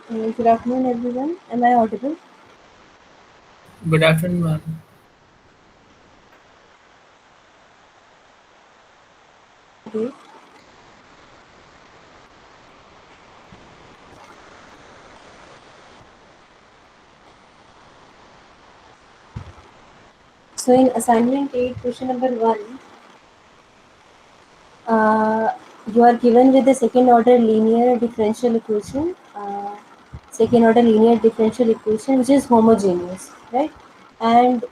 Good afternoon, everyone. Am I audible? Good afternoon, ma'am. Okay. So, in assignment 8, question number 1, uh, you are given with the second order linear differential equation, second order linear differential equation which is homogeneous, right? And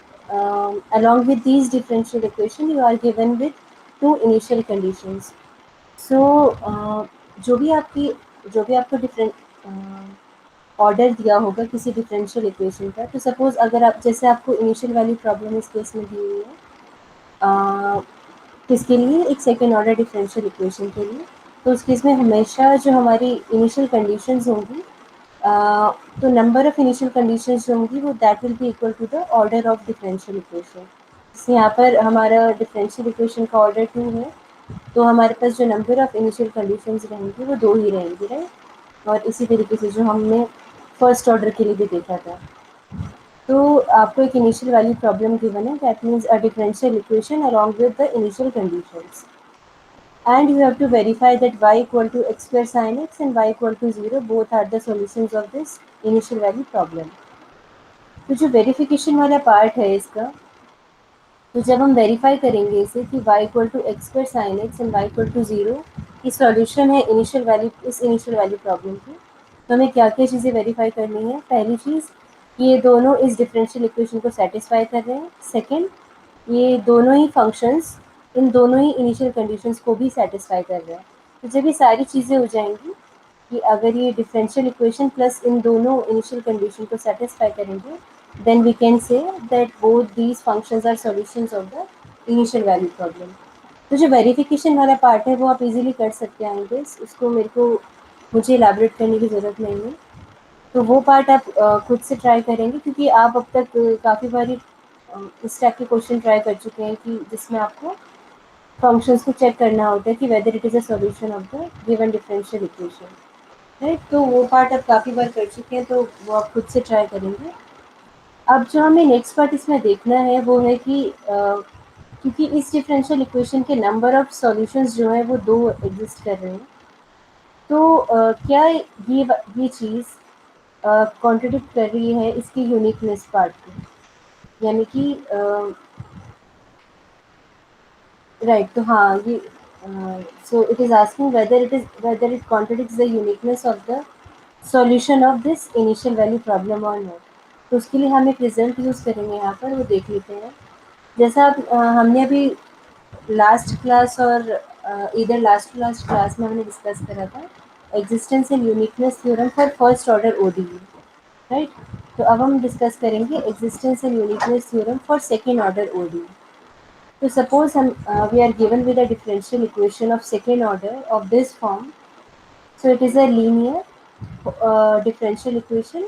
along with these differential equation, you are given with two initial conditions. सो जो भी आपकी जो भी आपको order दिया होगा किसी differential equation का, तो सपोज अगर आप जैसे आपको इनिशियल वाली प्रॉब्लम इस केस में दी हुई है, अ, किसके लिए, एक सेकेंड ऑर्डर डिफरेंशियल इक्वेशन के लिए, तो उस केस में हमेशा जो हमारी इनिशियल कंडीशंस होंगी, अ, तो नंबर ऑफ इनिशियल कंडीशंस जो होंगी वो that will be equal to the order of differential equation. जैसे यहाँ पर हमारा डिफरेंशियल इक्वेशन का ऑर्डर 2 है, तो हमारे पास जो नंबर ऑफ इनिशियल कंडीशंस रहेंगी वो 2 ही रहेंगी, राइट? और इसी तरीके से जो हमने फर्स्ट ऑर्डर के लिए भी देखा था। तो आपको एक इनिशियल वाली प्रॉब्लम गिवन है, that means a differential equation along with the initial conditions, and you have to verify that y equal to x square sin x and y equal to 0 both are the solutions of this initial value problem। तो जो verification वाला part है इसका, तो जब हम verify करेंगे इसे कि y equal to x square sine x and y equal to 0 की सॉल्यूशन है इनिशियल वैल्यू, इस इनिशियल वैल्यू प्रॉब्लम की, तो हमें क्या क्या चीज़ें वेरीफाई करनी है। पहली चीज़, ये दोनों इस डिफरेंशियल इक्वेशन को सेटिस्फाई कर रहे हैं। सेकंड, ये दोनों ही फंक्शंस इन दोनों ही इनिशियल कंडीशंस को भी सेटिस्फाई कर रहे हैं। तो जब ये सारी चीज़ें हो जाएंगी कि अगर ये डिफरेंशियल इक्वेशन प्लस इन दोनों इनिशियल कंडीशन को सेटिस्फाई करेंगे, then we can say that both these functions are solutions of the initial value problem। तो जो वेरिफिकेशन वाला पार्ट है वो आप इजीली कर सकते हैं, आई गेस उसको मुझे इलाबरेट करने की ज़रूरत नहीं है। तो वो पार्ट आप खुद से ट्राई करेंगे, क्योंकि आप अब तक काफ़ी बारी इस टाइप के क्वेश्चन ट्राई कर चुके हैं कि जिसमें आपको फंक्शंस को चेक करना होता है कि whether it is a solution of the given differential equation, right? तो वो पार्ट आप काफ़ी बार कर चुके हैं, तो वो आप खुद से ट्राई करेंगे। अब जो हमें नेक्स्ट पार्ट इसमें देखना है वो है कि क्योंकि इस डिफरेंशियल इक्वेशन के नंबर ऑफ सॉल्यूशंस जो है वो 2 एग्जिस्ट कर रहे हैं, तो क्या ये चीज़ कॉन्ट्रडिक्ट कर रही है इसकी यूनिकनेस पार्ट को, यानी कि राइट, तो हाँ ये सो it is asking whether it contradicts the uniqueness of the solution of this initial value problem और नॉट। तो उसके लिए हम एक रिजल्ट यूज़ करेंगे यहाँ पर, वो देख लेते हैं। जैसा हमने अभी लास्ट क्लास और इधर लास्ट लास्ट क्लास में हमने डिस्कस करा था existence and uniqueness theorem for first order ODE, right? तो अब हम डिस्कस करेंगे existence and uniqueness theorem for second order ODE. तो सपोज हम we are given with a differential equation of second order of this form. So it is a linear differential equation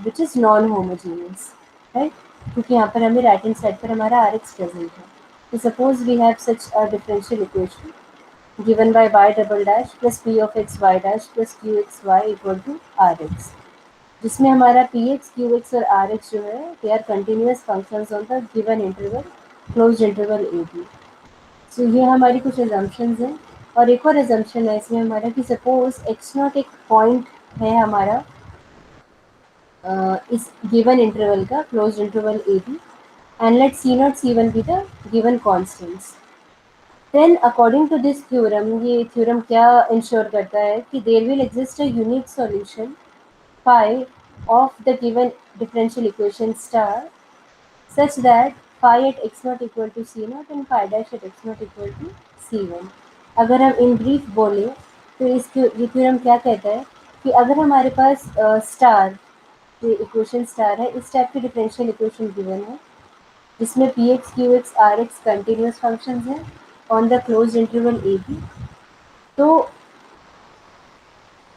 which is non homogeneous, right? क्योंकि यहाँ पर हमें right hand side पर हमारा are x present है। तो suppose we have such a differential equation given by y double dash plus p of x y dash plus q x y equal to r x, जिसमें हमारा p x q x और r x जो है they are continuous functions on the given interval closed interval A b. So ये हमारी कुछ assumptions हैं। और एक और एजम्पन है इसमें हमारा कि सपोज एक्स नॉट एक पॉइंट है हमारा इस गिवन इंटरवल का close interval A B, and let C not C one be the given constants. Then according to this theorem, ये थ्योरम क्या इंश्योर करता है कि there will exist a unique solution phi of the given differential equation star such that phi at x naught equal to c naught and phi dash at x naught equal to c1। अगर हम in brief बोले तो ये theorem क्या कहता है कि अगर हमारे पास स्टार, ये इक्वेशन स्टार है, इस टाइप की डिफरेंशियल इक्वेशन गिवन है जिसमें p x q x r x continuous function हैं on the closed interval A b, तो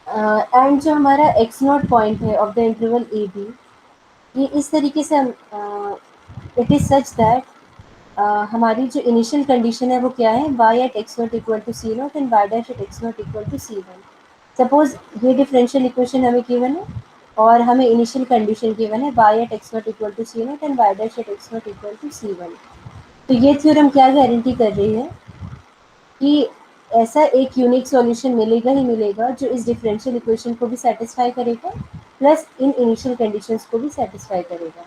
एंड जो हमारा एक्स नॉट पॉइंट है of the interval A b, ये इस तरीके से हम इट इज़ सच दैट हमारी जो इनिशियल कंडीशन है वो क्या है, y at x not equal to C not and y dash at x not equal to C one. Suppose ये डिफरेंशियल इक्वेशन हमें गिवन है और हमें इनिशियल कंडीशन गिवन है y at x not equal to C not and y dash at x not equal to C one. तो ये theorem क्या guarantee कर रही है कि ऐसा एक यूनिक सॉल्यूशन मिलेगा ही मिलेगा जो इस डिफरेंशियल इक्वेशन को भी सेटिस्फाई करेगा प्लस इन इनिशियल कंडीशंस को भी सेटिस्फाई करेगा,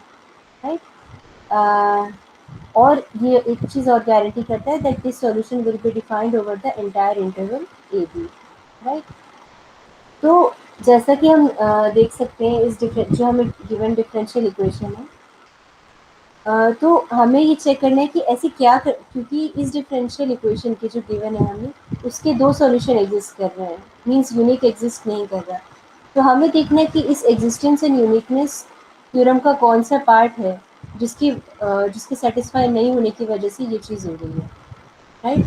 राइट। और ये एक चीज़ और गारंटी करता है that this solution will be defined over the entire interval A B, right. तो जैसा कि हम देख सकते हैं इस जो हमें गिवन डिफरेंशियल इक्वेशन है, तो हमें ये चेक करना है कि ऐसे क्योंकि इस डिफरेंशियल इक्वेशन के जो गिवन है हमें उसके दो सॉल्यूशन एग्जिस्ट कर रहे हैं, मींस यूनिक एग्जिस्ट नहीं कर रहा। तो हमें देखना है कि इस एग्जिस्टेंस एंड यूनिकनेस थ्योरम का कौन सा पार्ट है जिसके सेटिस्फाई नहीं होने की वजह से ये चीज़ हो रही है, राइट।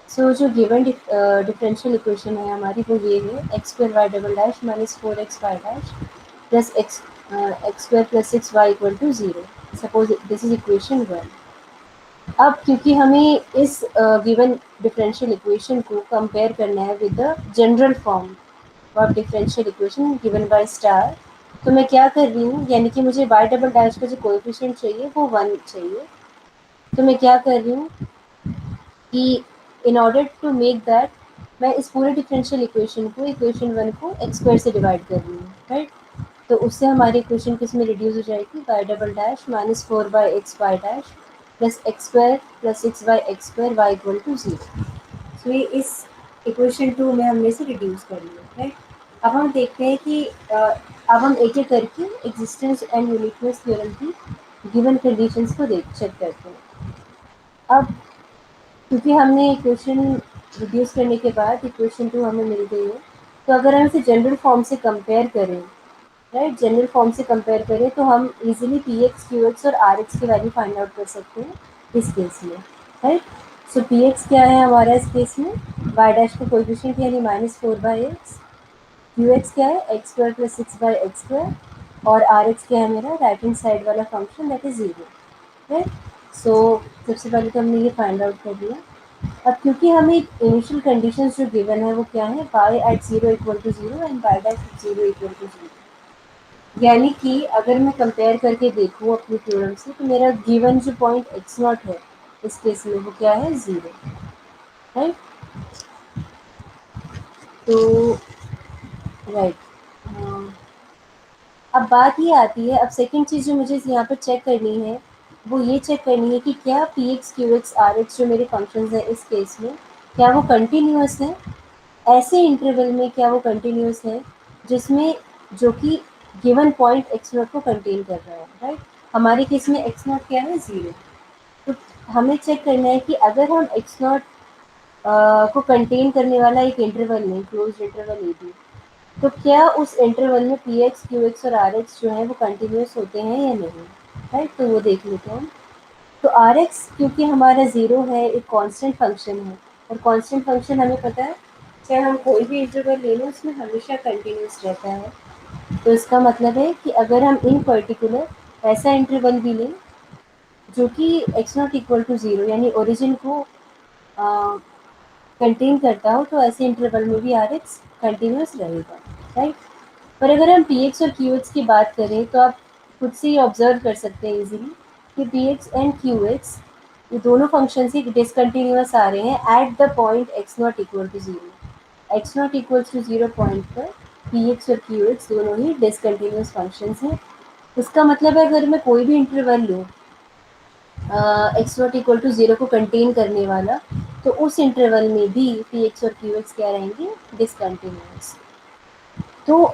सो जो गिवन डिफरेंशियल इक्वेशन है हमारी वो ये है x square y double dash minus four x y dash plus x square plus six y equal to zero. Suppose this is equation one. अब क्योंकि हमें इस गिवन डिफरेंशियल इक्वेशन को कंपेयर करना है with the general form of differential equation given by star, तो मैं क्या कर रही हूँ, यानी कि मुझे वाई डबल डैश का जो कोएफिशिएंट चाहिए वो वन चाहिए। तो मैं क्या कर रही हूँ कि in order to make that मैं इस पूरे डिफरेंशियल इक्वेशन को इक्वेशन वन को एक्स स्क्वायर से डिवाइड कर रही हूँ, राइट। तो उससे हमारी इक्वेशन किस में रिड्यूस हो जाएगी, y double dash minus four by x y dash plus x square plus six by x square y equal to zero. So ये इस इक्वेशन टू में हमने से रिड्यूस कर लिया, राइट। अब हम देखते हैं कि अब हम एक एक करके एग्जिस्टेंस एंड यूनिकनेस थ्योरम की गिवन कंडीशंस को देख चेक करते हैं। अब क्योंकि हमने इक्वेशन रिड्यूस करने के बाद इक्वेशन टू हमें मिल गई है, तो अगर हम इसे जनरल फॉर्म से कंपेयर करें, राइट, जनरल फॉर्म से कंपेयर करें तो हम easily P x q x और आर एक्स की वैल्यू फाइंड आउट कर सकते हैं इस केस में, राइट। सो पी एक्स क्या है हमारा इस केस में, वाई डैश का कोएफिशिएंट यानी minus four by x, q x क्या है x square plus six by x square, और आर एक्स क्या है मेरा राइट हैंड साइड वाला function that is zero, right. So सबसे पहले तो हमने ये फाइंड आउट कर लिया। अब क्योंकि हमें इनिशियल कंडीशंस जो गिवन है वो क्या है, y at zero equal to zero and y dash at zero equal to zero, यानी कि अगर मैं कंपेयर करके देखूँ अपनी थ्योरम से तो मेरा गिवन जो पॉइंट एक्स नॉट है इस केस में वो क्या है, ज़ीरो, राइट। तो राइट, अब बात ये आती है, अब सेकंड चीज़ जो मुझे यहाँ पर चेक करनी है वो ये चेक करनी है कि क्या p x q x r x जो मेरे फंक्शंस हैं इस केस में क्या वो कंटिन्यूस हैं, ऐसे इंटरवल में क्या वो कंटिन्यूस है जिसमें जो कि गिवन पॉइंट एक्स नॉट को कंटेन कर रहा है, राइट। हमारे केस में एक्स नॉट क्या है, ज़ीरो। तो हमें चेक करना है कि अगर हम एक्स नॉट को कंटेन करने वाला एक इंटरवल लें, क्लोज इंटरवल ए बी, तो क्या उस इंटरवल में पी एक्स क्यू एक्स और आर एक्स जो है वो कंटिन्यूस होते हैं या नहीं, राइट। तो वो देख लेते हैं हम। तो आर एक्स क्योंकि हमारा ज़ीरो है, एक कांस्टेंट फंक्शन है, और कांस्टेंट फंक्शन हमें पता है चाहे हम कोई भी इंटरवल ले लें उसमें हमेशा कंटिन्यूस रहता है। तो इसका मतलब है कि अगर हम इन पर्टिकुलर ऐसा इंटरवल भी लें जो कि x not equal to zero यानी ओरिजिन को कंटेन करता हो, तो ऐसे इंटरवल में भी आर एक्स कंटिन्यूस रहेगा, राइट। पर अगर हम पी एक्स और क्यू एक्स की बात करें तो आप खुद से ही ऑब्जर्व कर सकते हैं इजीली कि p x and q x ये दोनों फंक्शन ही डिसकंटिन्यूस आ रहे हैं at the point x not equal to zero. X not equal to zero point पर पी एक्स और क्यू एक्स दोनों ही डिसकंटिन्यूस फंक्शंस हैं। इसका मतलब है अगर मैं कोई भी इंटरवल लूँ x not equal to zero को कंटेन करने वाला, तो उस इंटरवल में भी पी एक्स और क्यू एक्स क्या रहेंगे, डिसकंटिन्यूस। तो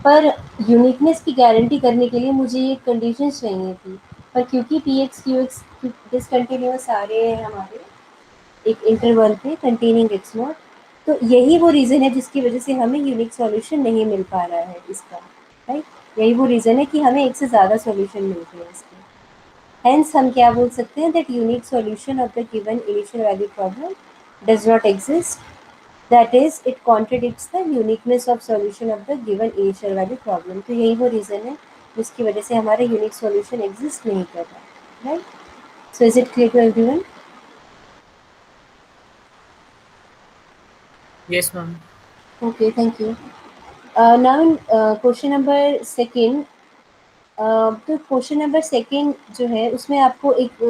पर यूनिकनेस की गारंटी करने के लिए मुझे ये कंडीशन चाहिए थी, पर क्योंकि p x q x discontinuous आ रहे हैं हमारे एक इंटरवल पे कंटेनिंग एक्स नॉट, तो यही वो रीज़न है जिसकी वजह से हमें यूनिक सॉल्यूशन नहीं मिल पा रहा है इसका, राइट। यही वो रीज़न है कि हमें एक से ज़्यादा सॉल्यूशन मिलते हैं इसके। Hence हम क्या बोल सकते हैं that unique solution of the given initial value problem does not exist. That is, it contradicts the uniqueness of solution of the given initial value problem. तो यही वो reason है जिसकी वजह से हमारा unique solution exist नहीं कर रहा, right? So is it clear to everyone? Yes, ma'am. Okay, thank you. Now in question number second, तो क्वेश्चन नंबर सेकंड जो है उसमें आपको एक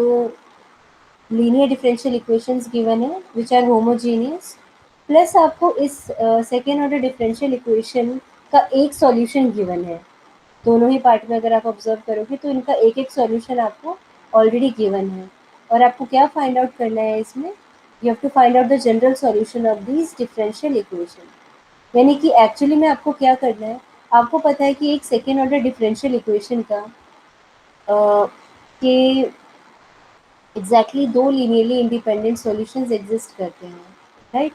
लीनियर डिफरेंशियल इक्वेशंस गिवन है विच आर होमोजेनियस, प्लस आपको इस सेकेंड ऑर्डर डिफरेंशियल इक्वेशन का एक सॉल्यूशन गिवन है। दोनों ही पार्ट में अगर आप ऑब्जर्व करोगे तो इनका एक एक सॉल्यूशन आपको ऑलरेडी गिवन है, और आपको क्या फाइंड आउट करना है इसमें, you have to find out the general solution of these differential equation. यानी कि एक्चुअली में आपको क्या करना है, आपको पता है कि एक सेकेंड ऑर्डर डिफरेंशियल इक्वेशन का के एग्जैक्टली दो लीनियरली इंडिपेंडेंट सॉल्यूशंस एग्जिस्ट करते हैं, राइट।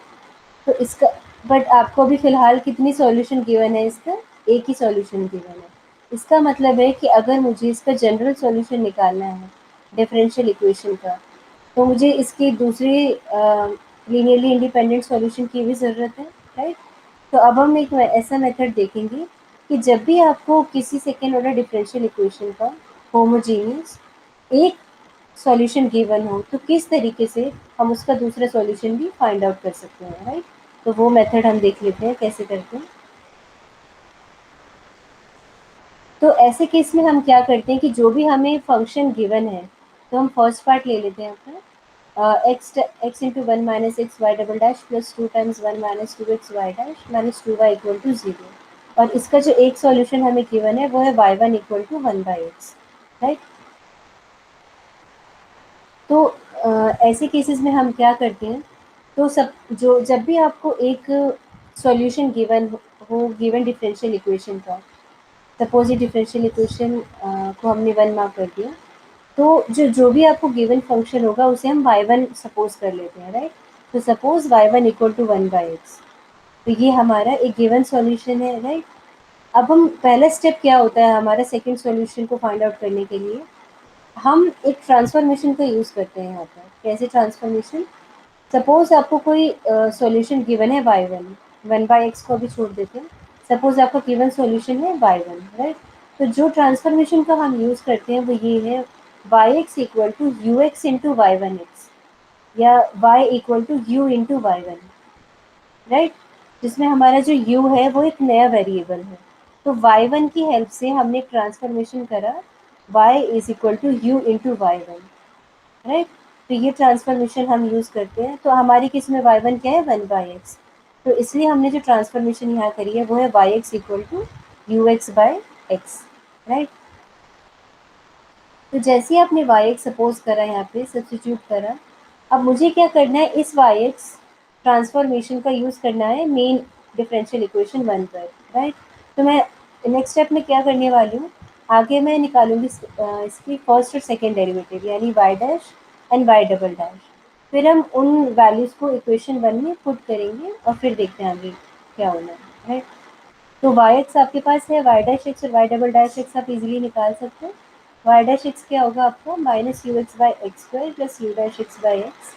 तो इसका बट आपको अभी फ़िलहाल कितनी सॉल्यूशन गिवन है इसका, एक ही सॉल्यूशन गिवन है। इसका मतलब है कि अगर मुझे इसका जनरल सॉल्यूशन निकालना है डिफरेंशियल इक्वेशन का, तो मुझे इसकी दूसरे लीनियरली इंडिपेंडेंट सॉल्यूशन की भी ज़रूरत है, राइट। तो अब हम एक ऐसा मेथड देखेंगे कि जब भी आपको किसी सेकेंड ऑर्डर डिफरेंशियल इक्वेशन का होमोजीनियस एक सॉल्यूशन गिवन हो, तो किस तरीके से हम उसका दूसरा सॉल्यूशन भी फाइंड आउट कर सकते हैं, राइट। तो वो मेथड हम देख लेते हैं कैसे करते हैं। तो ऐसे केस में हम क्या करते हैं कि जो भी हमें फंक्शन गिवन है, तो हम फर्स्ट पार्ट ले लेते हैं अपना, x into one minus x y double dash plus two times one minus two x y dash minus two y equal to zero, और इसका जो एक सॉल्यूशन हमें गिवन है वो है y one equal to one by x, right. तो ऐसे केसेस में हम क्या करते हैं, तो सब जो जब भी आपको एक सॉल्यूशन गिवन हो गिवन डिफरेंशियल इक्वेशन का, सपोज ये डिफरेंशियल इक्वेशन को हमने वन मार्क कर दिया, तो जो जो भी आपको गिवन फंक्शन होगा उसे हम वाई वन सपोज कर लेते हैं, राइट। तो suppose y one equal to one by x, तो ये हमारा एक गिवन सॉल्यूशन है, राइट। अब हम पहला स्टेप क्या होता है हमारा सेकंड सॉल्यूशन को फाइंड आउट करने के लिए, हम एक ट्रांसफॉर्मेशन का यूज़ करते हैं यहाँ पर। कैसे ट्रांसफॉर्मेशन, सपोज आपको कोई सॉल्यूशन गिवन है y one, one by x को अभी छोड़ देते हैं, सपोज आपका गिवन सॉल्यूशन है वाई वन, राइट। तो जो ट्रांसफॉर्मेशन का हम यूज़ करते हैं वो ये है, y x equal to u x into y one x, या y equal to u into y one, right. जिसमें हमारा जो u है वो एक नया वेरिएबल है। तो y1 की हेल्प से हमने एक ट्रांसफॉर्मेशन करा, y is equal to u into y one, right. तो ये ट्रांसफॉर्मेशन हम यूज़ करते हैं। तो हमारी केस में y1 क्या है, वन बाई एक्स। तो इसलिए हमने जो ट्रांसफॉर्मेशन यहाँ करी है वो है y x equal to u x by x, right. तो जैसे ही आपने वाई एक्स सपोज करा, यहाँ पे सब्सटीट्यूट करा, अब मुझे क्या करना है, इस वाई एक्स ट्रांसफॉर्मेशन का यूज़ करना है मेन डिफरेंशियल इक्वेशन वन पर, राइट। तो मैं नेक्स्ट स्टेप में क्या करने वाली हूँ, आगे मैं निकालूंगी इसकी फर्स्ट और सेकेंड डेरिवेटिव, यानी y dash and y double dash. फिर हम उन वैल्यूज़ को इक्वेशन वन में पुट करेंगे और फिर देखते हैं आगे क्या होना है, राइट। तो वाई एक्स आपके पास है, वाई डैश एक्स और वाई डबल डैश एक्स आप इजीली निकाल सकते हैं। वाई डैश एक्स क्या होगा आपका, minus u x by x square plus u dash x by x,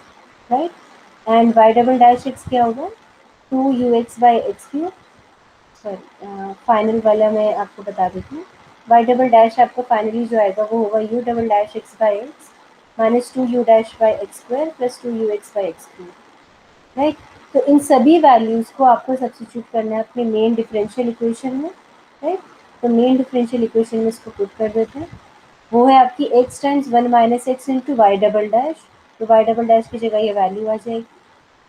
right. And y double dash x क्या होगा, two u x by x cube. Sorry, final वाला मैं आपको बता देती हूँ। वाई डबल डैश आपका फाइनली जो आएगा वो होगा u double dash x by x minus two u dash by x square plus two u x by x cube, right. तो इन सभी वैल्यूज़ को आपको सब्स्टिट्यूट करना है अपने मेन डिफरेंशियल इक्वेशन में, राइट। तो मेन डिफरेंशियल इक्वेशन में इसको पुट कर देते हैं। वो है आपकी x times one minus x into y double dash, तो वाई डबल डैश की जगह ये वैल्यू आ जाएगी,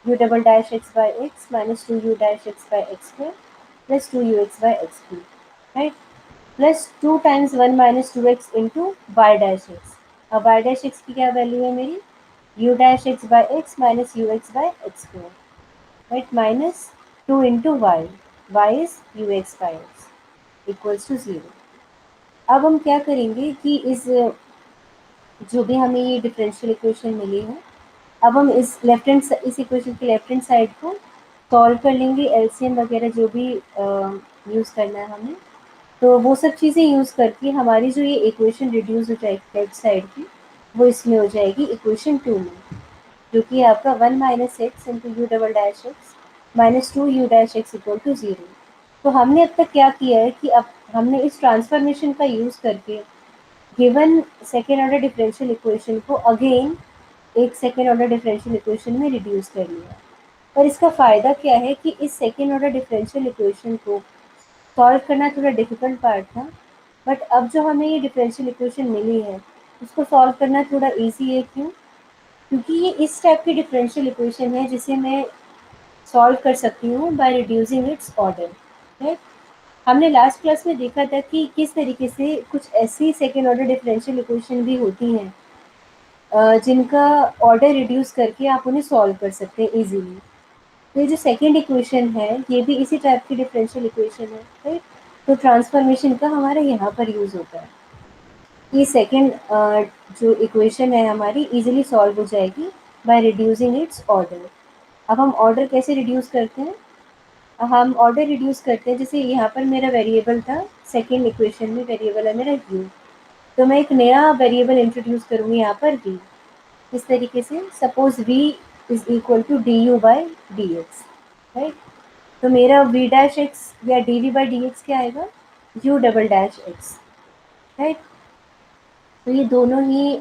u double dash x by x minus two u dash x by x square plus two u x by x cube, right. Plus two times one minus two x into y dash x. अब y dash x की क्या value है मेरी, u dash x by x minus u x by x square, right, minus 2 into y is ux by x equals to 0। अब हम क्या करेंगे कि इस जो भी हमें ये डिफरेंशियल इक्वेशन मिली है, अब हम इस लेफ्ट हैंड इस इक्वेशन के लेफ्ट हैंड साइड को सॉल्व कर लेंगे, एलसीएम वगैरह जो भी यूज़ करना है हमें। तो वो सब चीज़ें यूज़ करके हमारी जो ये इक्वेशन रिड्यूस हो जाएगी लेफ्ट साइड की, वो इसमें हो जाएगी इक्वेशन टू में, जो कि आपका one minus x into u double dash x minus two u dash x equal to zero. तो हमने अब तक क्या किया है कि अब हमने इस ट्रांसफॉर्मेशन का यूज़ करके given second order differential equation को अगेन एक सेकेंड ऑर्डर डिफरेंशियल इक्वेशन में रिड्यूस कर लिया, और इसका फ़ायदा क्या है कि इस सेकेंड ऑर्डर डिफरेंशियल इक्वेशन को सॉल्व करना थोड़ा डिफ़िकल्ट पार्ट था, बट अब जो हमें ये डिफरेंशियल इक्वेशन मिली है, उसको सॉल्व करना थोड़ा ईज़ी है। क्यों? क्योंकि ये इस टाइप की डिफरेंशियल इक्वेशन है जिसे मैं सॉल्व कर सकती हूँ by reducing it's order, right? हमने लास्ट क्लास में देखा था कि किस तरीके से कुछ ऐसी सेकेंड ऑर्डर डिफरेंशियल इक्वेशन भी होती हैं जिनका ऑर्डर रिड्यूस करके आप उन्हें सॉल्व कर सकते हैं इजीली। तो ये जो सेकेंड इक्वेशन है, ये भी इसी टाइप की डिफरेंशियल इक्वेशन है, राइट? तो ट्रांसफॉर्मेशन का हमारा यहाँ पर यूज़ होता है। ये सेकेंड जो इक्वेशन है हमारी इजीली सॉल्व हो जाएगी बाय रिड्यूसिंग इट्स ऑर्डर। अब हम ऑर्डर कैसे रिड्यूस करते हैं? हम ऑर्डर रिड्यूस करते हैं, जैसे यहाँ पर मेरा वेरिएबल था, सेकेंड इक्वेशन में वेरिएबल है मेरा यू, तो मैं एक नया वेरिएबल इंट्रोड्यूस करूँगी यहाँ पर वी। इस तरीके से suppose v is equal to d u by d x, right? तो मेरा v डैश एक्स या d v by d x क्या आएगा? u double dash x, right? तो ये दोनों ही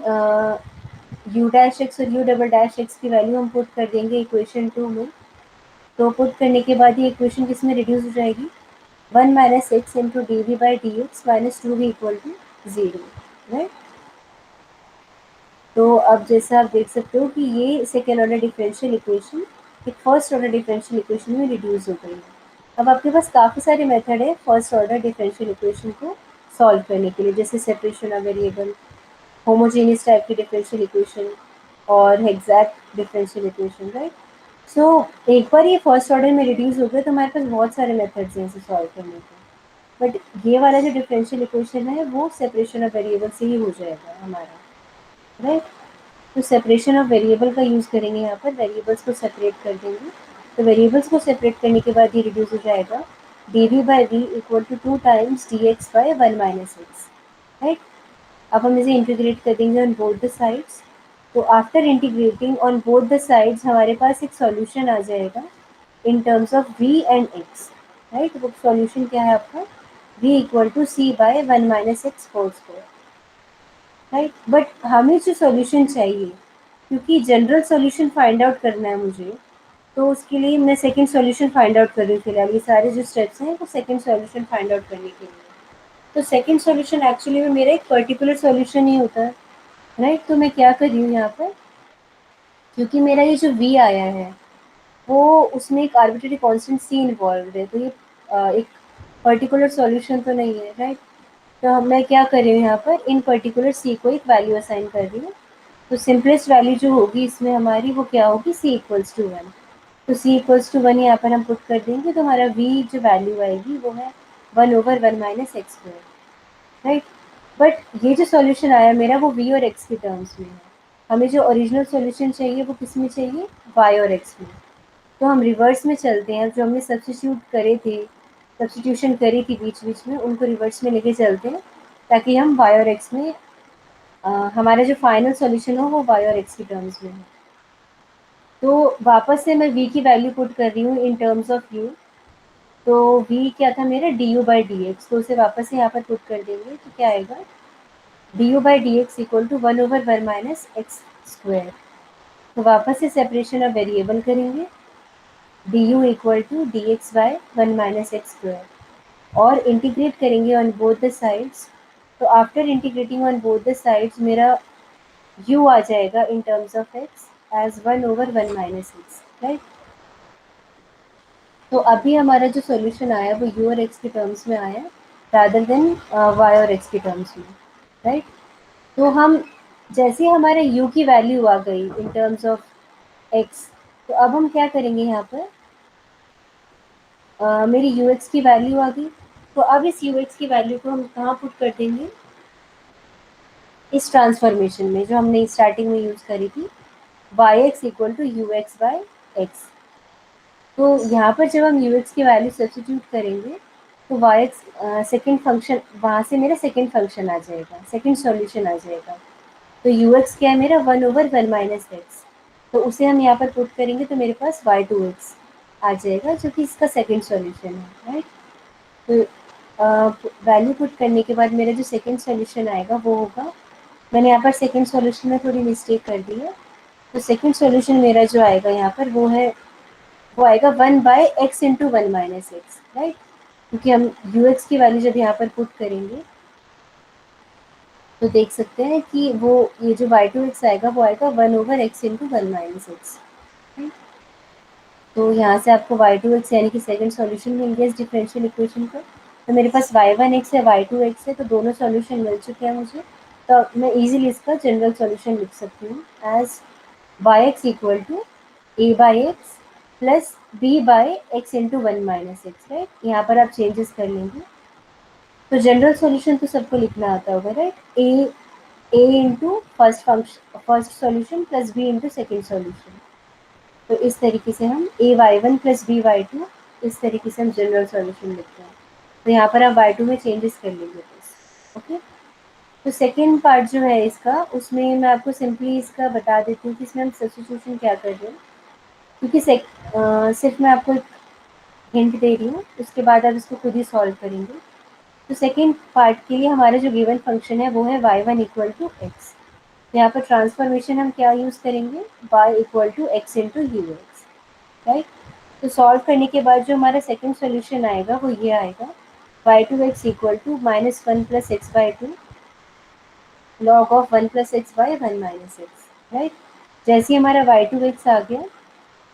u डैश एक्स और u डबल डैश एक्स की वैल्यू हम पुट कर देंगे इक्वेशन 2 में। तो पुट करने के बाद ये इक्वेशन किस में रिड्यूस हो जाएगी? 1 minus x into d v by d x minus two v equal to zero, right? तो अब जैसा आप देख सकते हो कि ये सेकेंड ऑर्डर डिफरेंशियल इक्वेशन एक फर्स्ट ऑर्डर डिफरेंशियल इक्वेशन में रिड्यूस हो गई है। अब आपके पास काफ़ी सारे मेथड है फर्स्ट ऑर्डर डिफरेंशियल इक्वेशन को सॉल्व करने के लिए, जैसे separation of variable, homogeneous type की डिफरेंशियल इक्वेशन और हेक्सैक्ट डिफरेंशियल इक्वेशन, राइट? सो एक बार ये फर्स्ट ऑर्डर में रिड्यूस हो गए तो हमारे पास बहुत सारे मेथड्स हैं इसे सॉल्व करने के। बट ये वाला जो डिफरेंशियल इक्वेशन है वो सेपरेशन ऑफ वेरिएबल से ही हो जाएगा हमारा, राइट? तो सेपरेशन ऑफ वेरिएबल का यूज़ करेंगे यहाँ पर, वेरिएबल्स को सेपरेट कर देंगे। तो वेरिएबल्स को सेपरेट करने के बाद ये रिड्यूस हो जाएगा d v by v equal to two times d x by one minus x, right? अब हम इसे इंटीग्रेट कर देंगे ऑन बोथ द साइड्स। तो after integrating on both the sides हमारे पास एक सॉल्यूशन आ जाएगा in terms of v and x, right? वो सॉल्यूशन क्या है आपका? v equal to c by one minus x whole square, right? But हमें जो सॉल्यूशन चाहिए, क्योंकि जनरल सॉल्यूशन फाइंड आउट करना है मुझे, तो उसके लिए मैं सेकंड सॉल्यूशन फाइंड आउट कर रही हूँ फिलहाल। ये सारे जो स्टेप्स हैं वो सेकंड सॉल्यूशन फाइंड आउट करने के लिए। तो सेकंड सॉल्यूशन एक्चुअली में मेरा एक पर्टिकुलर सॉल्यूशन ही होता है, राइट? तो मैं क्या कर रही हूँ यहाँ पर, क्योंकि मेरा ये जो v आया है वो उसमें एक आर्बिट्रेरी कांस्टेंट c इन्वॉल्व है, तो ये एक पर्टिकुलर सॉल्यूशन तो नहीं है, राइट? तो मैं क्या कर रही हूँ यहाँ पर, इन पर्टिकुलर c को एक वैल्यू असाइन कर रही हूँ। तो सिंपलेस्ट वैल्यू जो होगी इसमें हमारी वो क्या होगी? c equals to one. तो c इक्वल्स टू वन यहाँ पर हम पुट कर देंगे, तो हमारा v जो वैल्यू आएगी वो है one over one minus x square, right? But ये जो सॉल्यूशन आया मेरा वो v और x के टर्म्स में है। हमें जो ओरिजिनल सॉल्यूशन चाहिए वो किस में चाहिए? y और x में। तो हम रिवर्स में चलते हैं, जो हमने सब्स्टिट्यूट करे थे, सब्स्टिट्यूशन करी थी बीच बीच में, उनको रिवर्स में लेके चलते हैं ताकि हम y और x में हमारा जो फाइनल सॉल्यूशन हो वो y और x के टर्म्स में हो। तो वापस से मैं v की वैल्यू पुट कर रही हूँ इन टर्म्स ऑफ u। तो v क्या था मेरा? D u by d x, तो उसे वापस से यहाँ पर पुट कर देंगे तो क्या आएगा? D u by d x equal to one over one minus x square. तो वापस से सेपरेशन ऑफ वेरिएबल करेंगे, d u equal to d x by one minus x square, और इंटीग्रेट करेंगे ऑन बोथ द साइड्स। तो after integrating on both the sides मेरा u आ जाएगा in terms of x as one over one minus x, right? तो अभी हमारा जो सॉल्यूशन आया वो u और x के टर्म्स में आया रादर देन y और x के टर्म्स में, राइट? तो हम जैसे हमारे u की वैल्यू आ गई इन टर्म्स ऑफ x, तो अब हम क्या करेंगे यहाँ पर, मेरी यू एक्स की वैल्यू आ गई। तो अब इस यू एक्स की वैल्यू को हम कहाँ पुट कर देंगे? इस ट्रांसफॉर्मेशन में जो हमने स्टार्टिंग में यूज़ करी थी, y x equal to u x by x. तो यहाँ पर जब हम यू एक्स की वैल्यू सब्स्टिट्यूट करेंगे तो वाई एक्स सेकेंड फंक्शन, वहाँ से मेरा सेकेंड फंक्शन आ जाएगा, सेकेंड सॉल्यूशन आ जाएगा। तो यू एक्स क्या है मेरा? One over one minus x. तो उसे हम यहाँ पर पुट करेंगे तो मेरे पास वाई टू एक्स आ जाएगा, जो कि इसका सेकेंड सॉल्यूशन है, राइट? तो वैल्यू पुट करने के बाद मेरा जो सेकेंड सॉल्यूशन आएगा वो होगा, मैंने यहाँ पर सेकेंड सॉल्यूशन में थोड़ी मिस्टेक कर दी है। तो सेकेंड सॉल्यूशन मेरा जो आएगा यहाँ पर वो है वो आएगा 1/x into 1 - x, राइट? क्योंकि हम यू एक्स की वैल्यू जब यहाँ पर पुट करेंगे तो देख सकते हैं कि वो ये जो y2x आएगा वो आएगा 1/x into 1 - x। तो यहाँ से आपको y2x यानी कि सेकंड सॉल्यूशन मिल गया इस डिफरेंशियल इक्वेशन का। तो मेरे पास y1x है, y2x है, तो दोनों सॉल्यूशन मिल चुके हैं मुझे। तो मैं इजीली इसका जनरल सॉल्यूशन लिख सकती हूँ एज yx इक्वल टू a/x प्लस b/x into 1 - x, राइट? यहाँ पर आप चेंजेस कर लेंगे। तो जनरल सॉल्यूशन तो सबको लिखना आता होगा, right? A into first solution plus b into second solution. तो इस तरीके से हम ay1 प्लस by2, इस तरीके से हम जनरल सॉल्यूशन लिखते हैं। तो यहाँ पर आप y2 में चेंजेस कर लीजिए बस। ओके, तो सेकेंड पार्ट जो है इसका, उसमें मैं आपको सिंपली इसका बता देती हूँ कि इसमें हम सब्स्टिट्यूशन क्या कर रहे हैं। क्योंकि सिर्फ मैं आपको एक हिंट दे रही हूँ, उसके बाद आप इसको खुद ही सॉल्व करेंगे। तो सेकेंड पार्ट के लिए हमारा जो गिवन फंक्शन है वो है y1 इक्वल टू एक्स। यहाँ पर ट्रांसफॉर्मेशन हम क्या यूज़ करेंगे, y equal to x into u x, right? तो सॉल्व करने के बाद जो हमारा सेकंड सॉल्यूशन आएगा वो ये आएगा, y2x equal to -1 plus x by two log of 1 plus x by 1 - x, right? जैसे ही हमारा y2x आ गया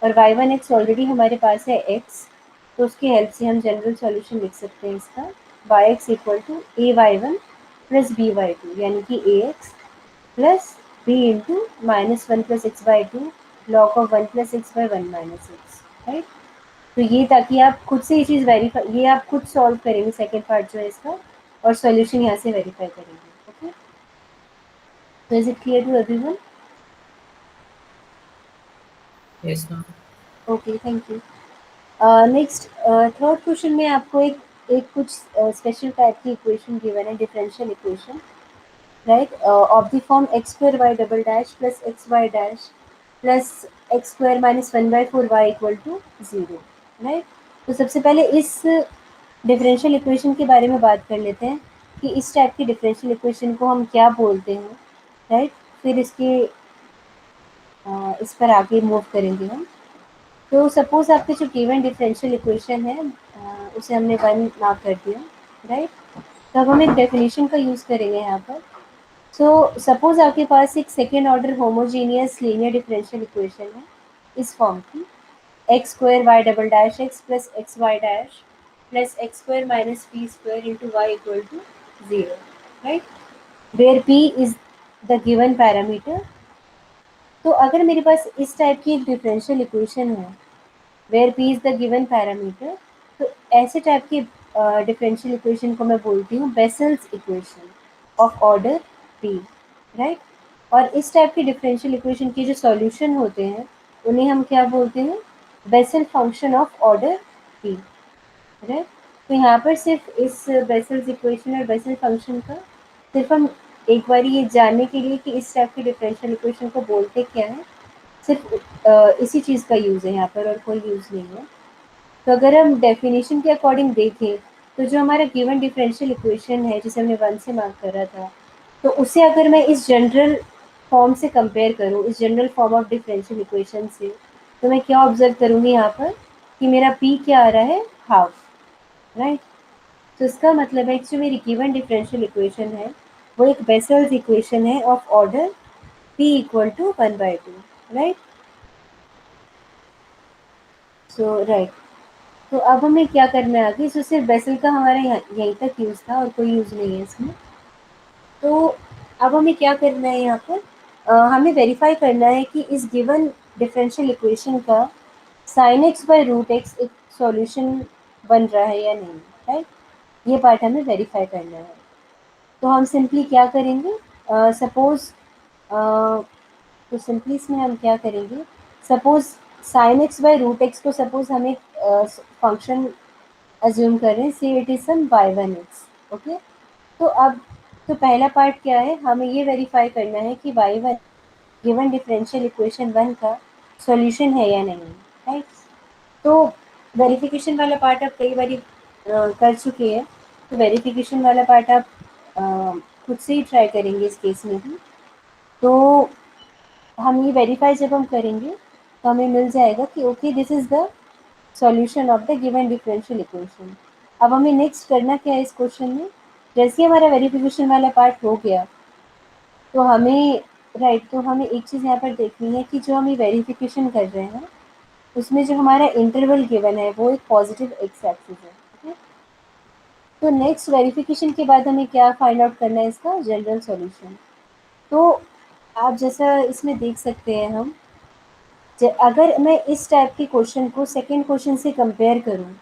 और y1x ऑलरेडी हमारे पास है x, तो उसकी हेल्प से हम जनरल सॉल्यूशन लिख सकते हैं इसका, yx इक्वल टू ay1 प्लस by2 यानी कि ax plus b into -1 plus x by two log of 1 plus x by 1 - x, right? तो ये, ताकि आप खुद से ये चीज़ वेरीफाई, ये आप खुद सॉल्व करेंगे सेकेंड पार्ट जो है इसका, और सॉल्यूशन यहाँ से वेरीफाई करेंगे। ओके, तो is it clear to everyone? Yes, ma'am. Okay, thank you. Next third question में आपको एक एक कुछ स्पेशल टाइप की इक्वेशन गिवन है, differential equation, right? Of the form x square y double dash plus x y dash plus x square minus 1/4 y equal to 0, right? तो सबसे पहले इस डिफरेंशियल इक्वेशन के बारे में बात कर लेते हैं कि इस टाइप की डिफरेंशियल इक्वेशन को हम क्या बोलते हैं, राइट? फिर इसके इस पर आगे मूव करेंगे हम। तो सपोज आपके जो गिवन डिफरेंशियल इक्वेशन है उसे हमने 1 मार्क कर दिया, राइट? तो अब हम एक डेफिनेशन का यूज़ करेंगे यहाँ पर। सो सपोज आपके पास एक second order homogeneous linear differential equation है इस फॉर्म की, x square y double dash x plus x y dash plus x square minus p square into y equal to 0, right? Where p is the given parameter. तो अगर मेरे पास इस type की एक डिफरेंशियल इक्वेशन है where p is the given parameter, तो ऐसे टाइप की डिफरेंशियल इक्वेशन को मैं बोलती हूँ vessels equation of order P, right? और इस टाइप की डिफरेंशियल इक्वेशन के जो सॉल्यूशन होते हैं उन्हें हम क्या बोलते हैं, Bessel function of order P, right? तो यहाँ पर सिर्फ इस बेसल्स इक्वेशन और बेसल फंक्शन का सिर्फ हम एक बार ये जानने के लिए कि इस टाइप की डिफरेंशियल इक्वेशन को बोलते क्या है, सिर्फ इसी चीज़ का यूज़ है यहाँ पर और कोई यूज़ नहीं है। तो अगर हम डेफिनेशन के अकॉर्डिंग देखें तो जो हमारा गिवन डिफरेंशियल इक्वेशन है जिसे हमने 1 से मार्क करा था, तो उसे अगर मैं इस जनरल फॉर्म से कंपेयर करूँ, इस general form of differential equation से, तो मैं क्या ऑब्जर्व करूँगी यहाँ पर कि मेरा पी क्या आ रहा है, हाफ, राइट? तो इसका मतलब है कि जो मेरी गिवन डिफरेंशियल इक्वेशन है वो एक बेसल्स इक्वेशन है of order p equal to 1/2, right? So right, तो अब हमें क्या करना है आगे, सो सिर्फ बेसल का हमारा यहीं तक यूज़ था और कोई यूज़ नहीं है इसमें। तो अब हमें क्या करना है यहाँ पर, हमें वेरीफाई करना है कि इस गिवन डिफरेंशियल इक्वेशन का sine x by root x एक सॉल्यूशन बन रहा है या नहीं, राइट? ये पार्ट हमें वेरीफाई करना है। तो हम सिंपली क्या करेंगे, सपोज तो सिंपली इसमें हम क्या करेंगे, suppose sine x by root x को सपोज हमें फंक्शन अज्यूम करें, say it is some y1x, okay? तो अब तो पहला पार्ट क्या है, हमें ये वेरीफाई करना है कि y1 गिवन डिफरेंशियल इक्वेशन 1 का सॉल्यूशन है या नहीं, राइट? तो वेरिफिकेशन वाला पार्ट आप कई बार कर चुके हैं, तो वेरिफिकेशन वाला पार्ट आप अ, खुद से ही ट्राई करेंगे इस केस में भी। तो हम ये वेरीफाई जब हम करेंगे तो हमें मिल जाएगा कि okay this is the solution of the given differential equation. अब हमें नेक्स्ट करना क्या है इस क्वेश्चन में, जैसे हमारा वेरिफिकेशन वाला पार्ट हो गया, तो हमें राइट तो हमें एक चीज़ यहाँ पर देखनी है कि जो हम ये वेरिफिकेशन कर रहे हैं उसमें जो हमारा इंटरवल गिवन है वो एक पॉजिटिव एक्स एक्सिस है, ठीक है। तो नेक्स्ट वेरिफिकेशन के बाद हमें क्या फाइंड आउट करना है, इसका जनरल सॉल्यूशन। तो आप जैसा इसमें देख सकते हैं हम, अगर मैं इस टाइप के क्वेश्चन को सेकंड क्वेश्चन से कंपेयर करूं,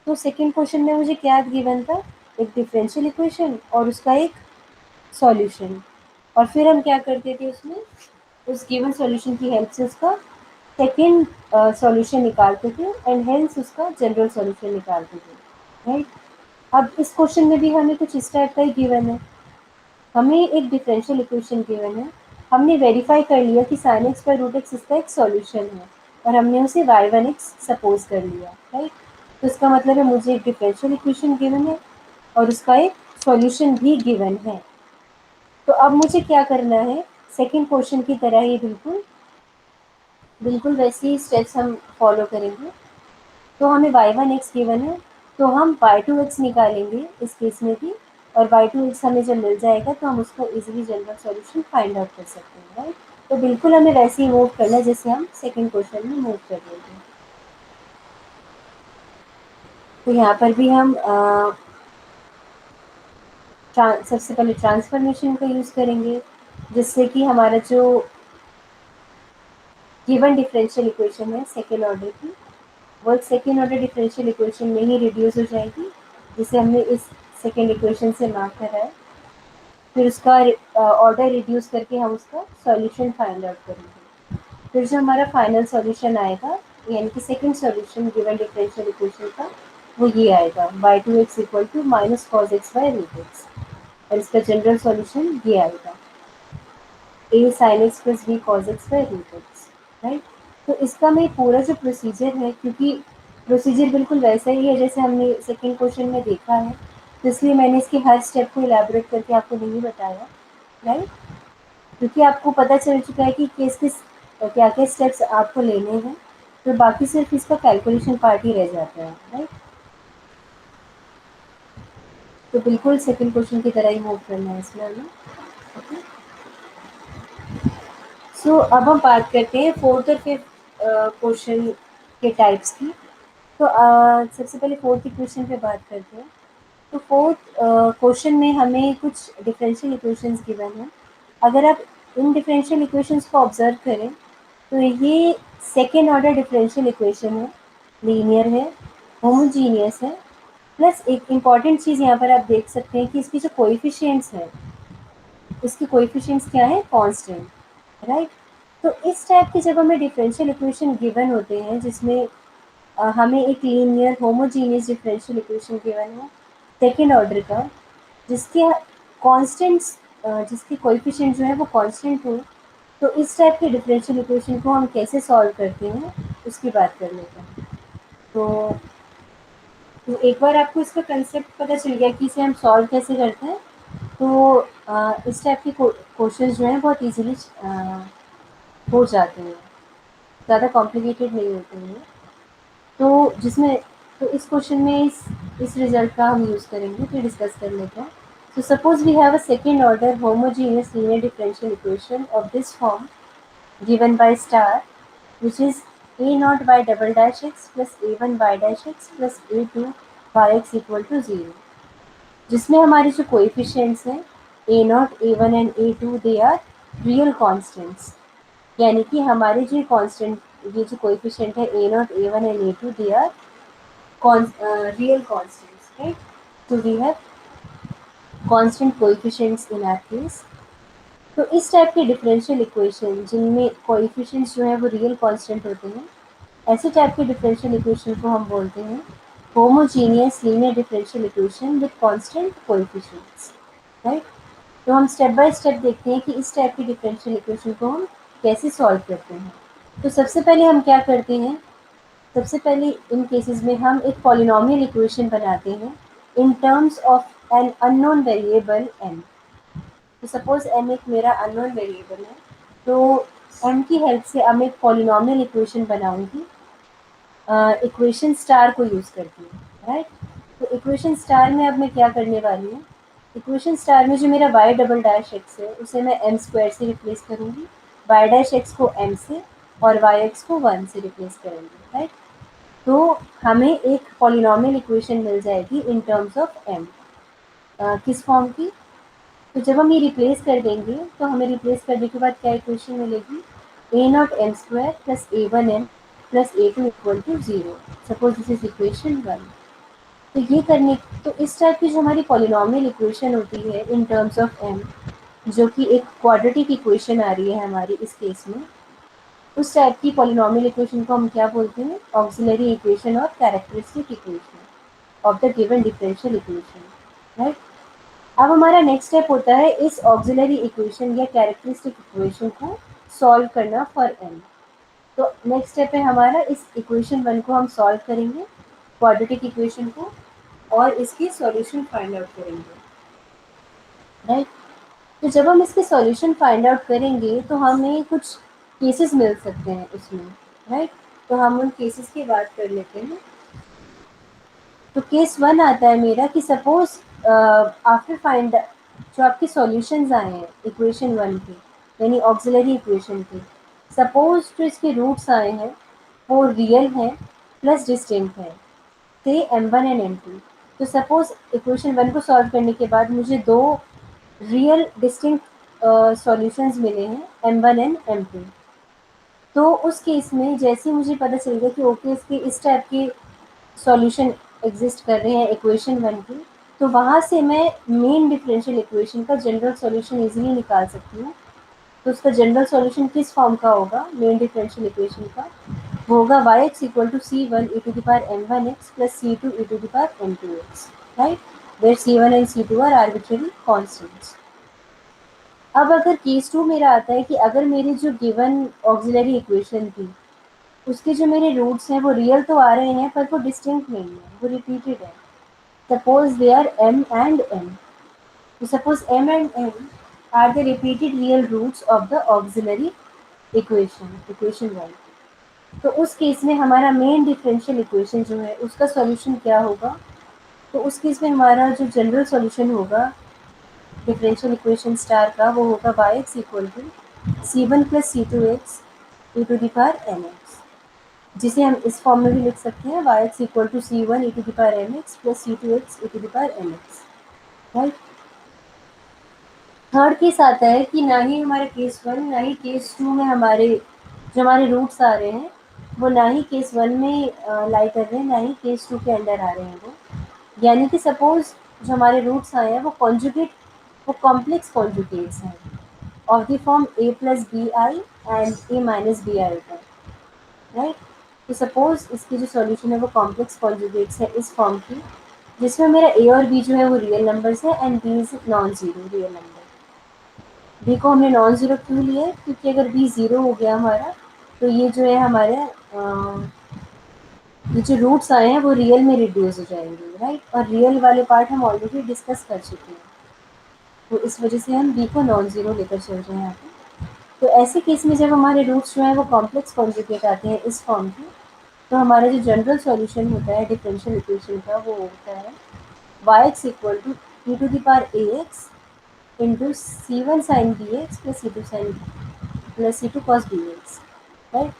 तो सेकंड क्वेश्चन में मुझे क्या गिवन था, एक डिफरेंशियल इक्वेशन और उसका एक सॉल्यूशन। और फिर हम क्या करते थे उसमें, उस गिवन सॉल्यूशन की हेल्प से उसका सेकंड सॉल्यूशन निकालते थे एंड हेंस उसका जनरल सॉल्यूशन निकालते थे, राइट। अब इस क्वेश्चन में भी हमें कुछ इस टाइप का ही गिवन है, हमें एक डिफरेंशियल इक्वेशन गिवन है, हमने वेरीफाई कर लिया कि sine x by root x इसका एक सॉल्यूशन है और हमने उसे वाई वन एक्स सपोज कर लिया, राइट। तो इसका मतलब है मुझे एक डिफरेंशियल इक्वेशन गिवन है और उसका एक सॉल्यूशन भी गिवन है। तो अब मुझे क्या करना है, सेकंड क्वेश्चन की तरह ही बिल्कुल बिल्कुल वैसे ही स्टेप्स हम फॉलो करेंगे। तो हमें वाई वन एक्स गिवन है, तो हम वाई टू एक्स निकालेंगे इस केस में भी, और वाई टू एक्स हमें जब मिल जाएगा तो हम उसका easily general solution find out कर सकते हैं, राइट। तो बिल्कुल हमें वैसे ही मूव करना है जैसे हम सेकंड क्वेश्चन में मूव कर रहे थे। तो यहाँ पर भी हम सबसे पहले ट्रांसफॉर्मेशन का यूज़ करेंगे, जिससे कि हमारा जो गिवन डिफरेंशियल इक्वेशन है सेकेंड ऑर्डर की, वो एक सेकेंड ऑर्डर डिफरेंशियल इक्वेशन में ही रिड्यूस हो जाएगी, जिसे हमने इस सेकेंड इक्वेशन से मार्क करा है। फिर उसका ऑर्डर रिड्यूस करके हम उसका सॉल्यूशन फाइंड आउट करेंगे। फिर जो हमारा फाइनल सॉल्यूशन आएगा, यानी कि second solution given differential equation का, वो ये आएगा by two x equal to minus cos x by root x, और इसका जनरल सॉल्यूशन ये आएगा a sine x plus b cos x by root x, right. तो इसका मैं पूरा जो प्रोसीजर है, क्योंकि प्रोसीजर बिल्कुल वैसा ही है जैसे हमने सेकंड क्वेश्चन में देखा है, तो इसलिए मैंने इसके हर स्टेप को इलेबोरेट करके आपको नहीं बताया, राइट। क्योंकि आपको पता चल चुका है कि किस किस क्या क्या स्टेप्स आपको लेने हैं, तो बाकी सिर्फ इसका कैलकुलेशन पार्ट ही रह जाता है, राइट। तो बिल्कुल सेकंड क्वेश्चन की तरह ही मूव करना है इसमें हमें, ओके। सो अब हम बात करते हैं फोर्थ और फिफ्थ क्वेश्चन के टाइप्स की। तो सबसे पहले फोर्थ इक्वेशन पे बात करते हैं। तो फोर्थ क्वेश्चन में हमें कुछ डिफरेंशियल इक्वेशंस गिवन है। अगर आप इन डिफरेंशियल इक्वेशंस को ऑब्जर्व करें, तो ये सेकेंड ऑर्डर डिफरेंशियल इक्वेशन है, लीनियर है, होमोजीनियस है, प्लस एक इम्पॉर्टेंट चीज़ यहाँ पर आप देख सकते हैं कि इसकी जो कोएफिशिएंट्स हैं, इसके कोएफिशिएंट्स क्या है, कांस्टेंट, राइट। तो इस टाइप के जब हमें डिफरेंशियल इक्वेशन गिवन होते हैं जिसमें हमें एक linear homogeneous differential equation given है सेकेंड ऑर्डर का, जिसके कांस्टेंट्स जिसके कोएफिशिएंट जो है वो कांस्टेंट हो, तो इस टाइप के डिफरेंशियल इक्वेशन को हम कैसे सॉल्व करते हैं उसकी बात कर लेते हैं। तो एक बार आपको इसका कंसेप्ट पता चल गया कि इसे हम सॉल्व कैसे करते हैं, तो इस टाइप के क्वेश्चन जो हैं बहुत इजीली हो जाते हैं, ज़्यादा कॉम्प्लिकेटेड नहीं होते हैं। तो जिसमें तो इस क्वेश्चन में इस रिजल्ट का हम यूज़ करेंगे, फिर डिस्कस कर लेते हैं। So suppose we have a second order homogeneous linear differential equation of this form given by star, which is a naught by double dash x plus a1 by dash x plus a2 by x equal to 0, जिसमें हमारे जो coefficients हैं a naught a one and a two they are real constants, यानी कि हमारे जो constant, ये जो कोएफिशिएंट है a naught a one and a two they are real constants, right? So we have constant coefficients in our case. तो इस type के डिफरेंशियल इक्वेशन जिनमें कोएफिशिएंट्स जो है वो रियल कांस्टेंट होते हैं, ऐसे टाइप के डिफरेंशियल इक्वेशन को हम बोलते हैं homogeneous linear differential equation with constant coefficients, right. तो हम स्टेप बाय स्टेप देखते हैं कि इस टाइप की डिफरेंशियल इक्वेशन को हम कैसे सॉल्व करते हैं। तो सबसे पहले हम क्या करते हैं, सबसे पहले इन केसेस में हम एक पॉलिनोमियल इक्वेशन बनाते हैं इन terms of an unknown variable n। तो सपोज n एक मेरा अननोन वेरिएबल है, तो n की हेल्प से अब मैं एक पॉलिनोमियल इक्वेशन बनाऊंगी इक्वेशन स्टार को यूज़ करती हूँ, राइट। तो इक्वेशन स्टार में अब मैं क्या करने वाली हूँ, इक्वेशन स्टार में जो मेरा वाई डबल डैश एक्स है उसे मैं एम स्क्वायर से रिप्लेस करूँगी, वाई डैश एक्स को एम से और वाई एक्स को वन से रिप्लेस करेंगे, राइट। तो हमें एक पॉलिनॉमियल इक्वेशन मिल जाएगी इन टर्म्स ऑफ एम, किस फॉर्म की, तो जब हम ये रिप्लेस कर देंगे तो हमें रिप्लेस करने के बाद क्या इक्वेशन मिलेगी, a naught m square plus a one m plus a two equal to zero, suppose this is equation one. तो ये करने, तो इस टाइप की जो हमारी पॉलिनॉमियल इक्वेशन होती है इन टर्म्स ऑफ एम, जो कि एक क्वाड्रेटिक इक्वेशन आ रही है हमारी इस केस में, उस टाइप की पॉलिनॉमियल इक्वेशन को हम क्या बोलते हैं, ऑक्सिलरी इक्वेशन और characteristic equation of the given differential equation, right. अब हमारा नेक्स्ट स्टेप होता है इस ऑक्सिलरी इक्वेशन या कैरेक्टरिस्टिक इक्वेशन को सॉल्व करना फॉर एन। तो नेक्स्ट स्टेप है हमारा, इस इक्वेशन वन को हम सॉल्व करेंगे, क्वाड्रेटिक इक्वेशन को, और इसकी सॉल्यूशन फाइंड आउट करेंगे, राइट। तो जब हम इसके सॉल्यूशन फाइंड आउट करेंगे तो हमें कुछ केसेस मिल सकते हैं उसमें, राइट। तो हम उन केसेस की बात कर लेते हैं। तो केस वन आता है मेरा कि सपोज आफ्टर फाइंड, जो आपके सॉल्यूशंस आए हैं इक्वेशन वन के, यानी ऑक्सिलरी इक्वेशन के, सपोज जो इसके रूट्स आए हैं वो रियल हैं प्लस डिस्टिंक्ट है, say m one and m two. तो सपोज इक्वेशन वन को सॉल्व करने के बाद मुझे दो रियल डिस्टिंक्ट सॉल्यूशंस मिले हैं, m one and m two. तो उस केस में जैसे ही मुझे पता चल गया कि ओके इसके इस टाइप के सॉल्यूशन एग्जिस्ट कर रहे हैं इक्वेशन वन की, तो वहाँ से मैं मेन डिफरेंशियल इक्वेशन का जनरल सॉल्यूशन इजीली निकाल सकती हूँ। तो उसका जनरल सॉल्यूशन किस फॉर्म का होगा मेन डिफरेंशियल इक्वेशन का, वो होगा y x equal to C one e to the power m one x plus c two e to the power m two x, right, where c one and c two are arbitrary constants. अब अगर case to मेरा आता है कि अगर मेरी जो given auxiliary equation थी उसके जो मेरे रूट्स हैं वो रियल तो आ रहे हैं पर वो डिस्टिंक्ट नहीं है, वो रिपीटेड है। Suppose they are m and n, तो suppose m and n are the repeated real roots of the auxiliary equation, equation one. तो उस केस में हमारा मेन डिफरेंशियल इक्वेशन जो है उसका सॉल्यूशन क्या होगा, तो उस केस में हमारा जो जनरल सॉल्यूशन होगा डिफरेंशियल इक्वेशन स्टार का, वो होगा y x equal to C one plus c two x e to the power n x, जिसे हम इस फॉर्म में भी लिख सकते हैं y x equal to C one e to the power m x plus c two x e to the power m x, right. Third case आता है कि ना ही हमारे केस वन ना ही केस टू में हमारे जो हमारे रूट्स आ रहे हैं वो ना ही केस वन में लाई कर रहे हैं ना ही केस टू के अंडर आ रहे हैं वो, यानी कि सपोज जो हमारे रूट्स आए हैं वो कॉन्जुगेट, वो कॉम्प्लेक्स कॉन्जुगेट्स हैं of the form a plus b i and a minus b i का, राइट। तो सपोज इसकी जो सॉल्यूशन है वो कॉम्प्लेक्स कॉन्जुगेट्स है इस फॉर्म की, जिसमें मेरा ए और बी जो है वो रियल नंबर्स है and b is non zero real number. B को हमने नॉन जीरो क्यों लिया है, क्योंकि अगर बी जीरो हो गया हमारा तो ये जो है हमारे ये जो रूट्स आए हैं वो रियल में रिड्यूस हो जाएंगे, राइट। और रियल वाले पार्ट हम ऑलरेडी डिस्कस कर चुके हैं, तो इस वजह से हम बी को नॉन जीरो लेकर चल रहे हैं यहाँ पे। तो ऐसे केस में जब हमारे रूट्स जो है वो कॉम्प्लेक्स कॉन्जुगेट आते हैं इस फॉर्म के, तो हमारा जो जनरल सॉल्यूशन होता है डिफरेंशियल इक्वेशन का वो होता है y x equal to e to the power a x into c one sine b x plus c two sine plus c two cos b x, right.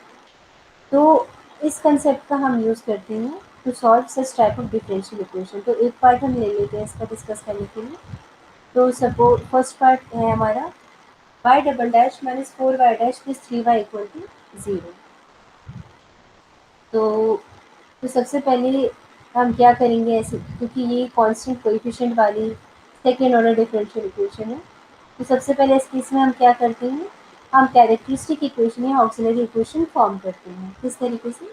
तो इस concept का हम यूज़ करते हैं to solve such type of differential equation. तो एक part हम ले लेते हैं इसका डिस्कस करने के लिए। तो सपोज फर्स्ट पार्ट है हमारा y double dash minus four y dash plus three y equal to zero. तो सबसे पहले हम क्या करेंगे ऐसे, क्योंकि ये कांस्टेंट कोएफिशिएंट वाली सेकेंड ऑर्डर डिफरेंशियल इक्वेशन है, तो सबसे पहले इस केस में हम क्या करते हैं, हम कैरेक्टरिस्टिक इक्वेशन या ऑक्सिलरी इक्वेशन फॉर्म करते हैं। किस तरीके से,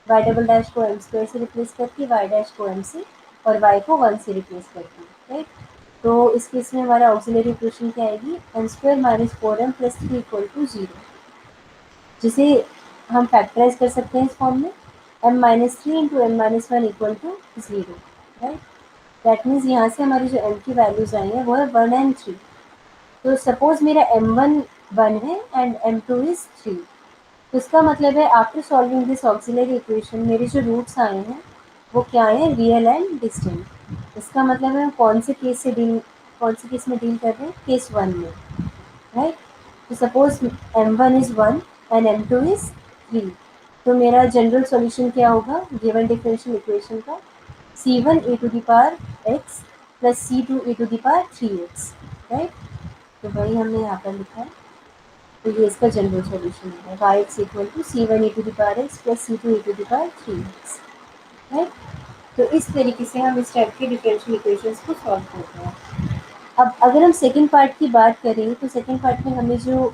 वाई डबल डैश को एम स्क्वायर से रिप्लेस करके, वाई डैश को एम से और वाई को वन से रिप्लेस करके, राइट। तो इस केस में हमारा ऑक्सिलरी इक्वेशन क्या आएगी, m square minus four m plus three equal to zero, जिसे हम फैक्टराइज कर सकते हैं इस फॉर्म में, m minus three into m minus one equal to zero, right. That means यहाँ से हमारी जो m की वैल्यूज आई हैं वो है वन एंड थ्री। तो सपोज मेरा m1 वन है एंड m2 इज थ्री, तो इसका मतलब है after solving this auxiliary equation मेरे जो रूट्स आए हैं वो क्या है, रियल एंड डिस्टिंक्ट। इसका मतलब है हम कौन से केस में डील कर रहे हैं, केस वन में, राइट। तो suppose m1 is 1 and m2 is 3, तो मेरा जनरल सॉल्यूशन क्या होगा गिवन डिफरेंशियल इक्वेशन का, c1 e to the power x plus c2 e to the power 3x, right. तो वही हमने यहाँ पर लिखा है। तो ये इसका जनरल सॉल्यूशन है, y x equal to c1 e to the power x plus c2 e to the power 3x, right. तो इस तरीके से हम इस टाइप के डिफरेंशियल इक्वेशंस को सॉल्व करते हैं। अब अगर हम सेकंड पार्ट की बात करें तो सेकंड पार्ट में हमें जो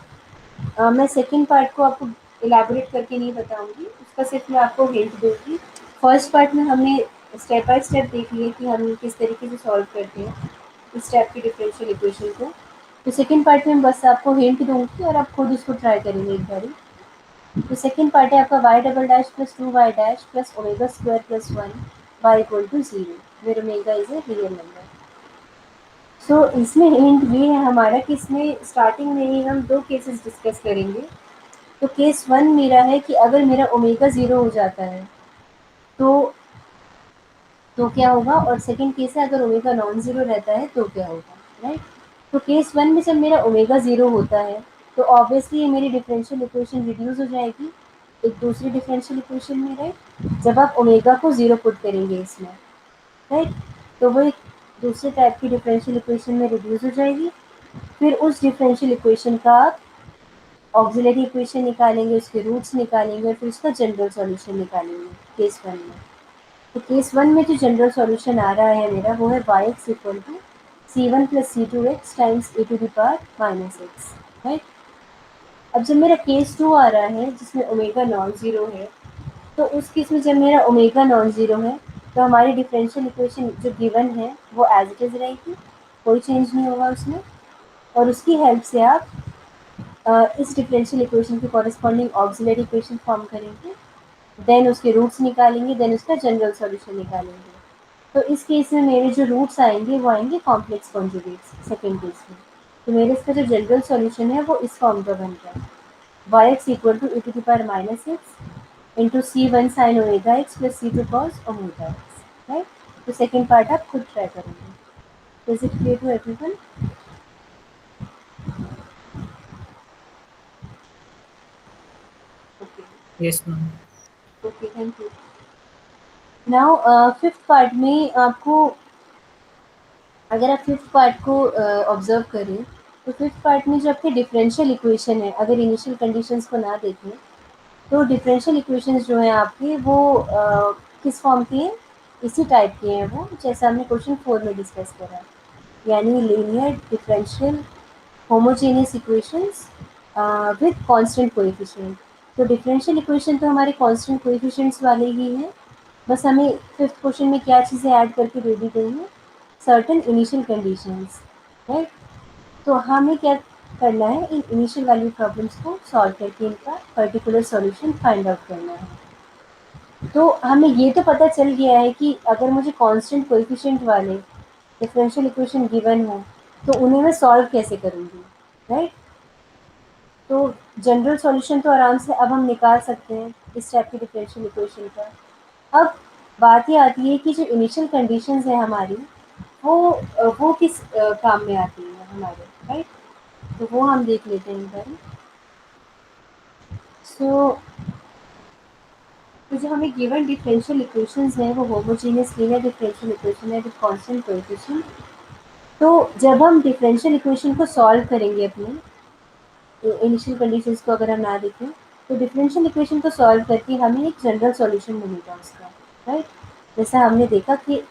मैं सेकंड पार्ट को आपको इलैबोरेट करके नहीं बताऊंगी, उसका सिर्फ मैं आपको हिंट दूंगी। फर्स्ट पार्ट में हमने स्टेप बाय स्टेप देख लिए कि हम किस तरीके से सॉल्व करते हैं इस टाइप की डिफरेंशियल इक्वेशन को। तो सेकंड पार्ट में बस आपको हिंट दूंगी और आप खुद उसको ट्राई करेंगे एक बारी। तो सेकंड पार्ट है आपका y double dash plus two y dash plus omega square plus one y equal to zero, where omega is a real number. So इसमें हिंट ये है हमारा कि इसमें स्टार्टिंग में ही हम दो केसेस डिस्कस करेंगे। तो केस वन मेरा है कि अगर मेरा ओमेगा ज़ीरो हो जाता है तो क्या होगा, और सेकंड केस है अगर ओमेगा नॉन ज़ीरो रहता है तो क्या होगा, राइट। तो केस वन में जब मेरा ओमेगा ज़ीरो होता है तो ऑब्वियसली ये मेरी डिफरेंशियल इक्वेशन रिड्यूस हो जाएगी एक दूसरी डिफरेंशियल इक्वेशन में, राइट। जब आप ओमेगा को ज़ीरो पुट करेंगे इसमें, राइट, तो वो एक दूसरे टाइप की डिफरेंशियल इक्वेशन में रिड्यूस हो जाएगी। फिर उस डिफरेंशियल इक्वेशन का आप ऑक्सिलरी इक्वेशन निकालेंगे, उसके रूट्स निकालेंगे और फिर उसका जनरल सॉल्यूशन निकालेंगे केस वन में। तो केस वन में जो जनरल सॉल्यूशन आ रहा है मेरा वो है y x equal to C one plus c two x times e to the power minus x, right. अब जब मेरा केस टू आ रहा है जिसमें ओमेगा नॉन ज़ीरो है, तो उस केस में जब मेरा ओमेगा नॉन ज़ीरो है तो हमारी डिफरेंशियल इक्वेशन जो गिवन है वो एज इट इज़ रहेगी, कोई चेंज नहीं होगा उसमें। और उसकी हेल्प से आप इस डिफरेंशियल इक्वेशन के कॉरेस्पॉन्डिंग ऑक्सिलरी इक्वेशन फॉर्म करेंगे, देन उसके रूट्स निकालेंगे, देन उसका जनरल सॉल्यूशन निकालेंगे। तो इस केस में मेरे जो रूट्स आएंगे वो आएंगे कॉम्प्लेक्स कॉन्जुगेट्स सेकेंड केस में। तो मेरे इसका जो जनरल सॉल्यूशन है वो इस फॉर्म का बनता है, y x equal to e to the power minus x into c one sine omega x plus c two cos omega x, right. तो सेकेंड पार्ट आप खुद ट्राई करेंगे। Is it clear to everyone? Okay, Yes, ma'am. Okay, thank you. Now fifth part में आपको, अगर आप fifth part को observe करें तो फिफ्थ पार्ट में जो आपके डिफरेंशियल इक्वेशन है, अगर इनिशियल कंडीशंस को ना देखें तो डिफरेंशियल इक्वेशंस जो हैं आपके वो किस फॉर्म के हैं, इसी टाइप के हैं वो जैसा हमने क्वेश्चन फोर में डिस्कस करा, यानी linear differential homogeneous equations with constant coefficient. तो डिफरेंशियल इक्वेशन तो हमारे कांस्टेंट कोएफिशिएंट्स वाले ही हैं, बस हमें फिफ्थ क्वेश्चन में क्या चीज़ें ऐड करके दे दी गई हैं, सर्टेन इनिशियल कंडीशंस, राइट। तो हमें क्या करना है, इन इनिशियल वैल्यू प्रॉब्लम्स को सॉल्व करके इनका पर्टिकुलर सॉल्यूशन फाइंड आउट करना है। तो हमें ये तो पता चल गया है कि अगर मुझे कांस्टेंट कोएफिशिएंट वाले डिफरेंशियल इक्वेशन गिवन हो तो उन्हें मैं सॉल्व कैसे करूँगी, राइट। तो जनरल सॉल्यूशन तो आराम से अब हम निकाल सकते हैं इस टाइप की डिफरेंशियल इक्वेशन का। अब बात ये आती है कि जो इनिशियल कंडीशंस है हमारी वो किस काम में आती है हमारे, राइट। तो वो हम देख लेते हैं एक बार। सो तो जो हमें गिवन डिफरेंशियल इक्वेशंस हैं वो होमोजेनियस लीनियर डिफरेंशियल इक्वेशन है विद कांस्टेंट कोएफिशिएंट। तो जब हम डिफरेंशियल इक्वेशन को सॉल्व करेंगे अपने इनिशियल कंडीशंस को अगर हम ना देखें तो डिफरेंशियल इक्वेशन को सॉल्व करके हमें एक जनरल सॉल्यूशन मिलेगा उसका, राइट। जैसा हमने देखा कि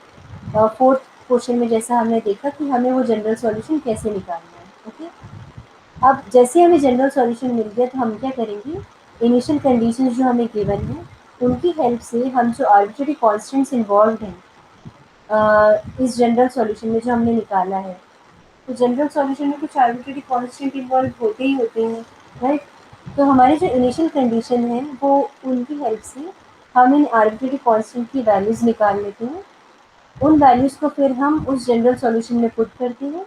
फोर्थ क्वेश्चन में जैसा हमने देखा कि हमें वो जनरल सॉल्यूशन कैसे निकालना है, ओके। अब जैसे हमें जनरल सॉल्यूशन मिल गया तो हम क्या करेंगे, इनिशियल कंडीशंस जो हमें गिवन है उनकी हेल्प से हम जो आर्बिट्रेरी कॉन्स्टेंट्स इन्वॉल्व हैं इस जनरल सॉल्यूशन में जो हमने निकाला है, तो जनरल सॉल्यूशन में कुछ आर्बिट्रेरी कांस्टेंट इन्वॉल्व होते ही होते हैं, राइट। तो हमारी जो इनिशियल कंडीशन है वो उनकी हेल्प से हम इन आर्बिट्रेरी कांस्टेंट की वैल्यूज़ निकाल लेते हैं। उन वैल्यूज़ को फिर हम उस जनरल सॉल्यूशन में पुट करते हैं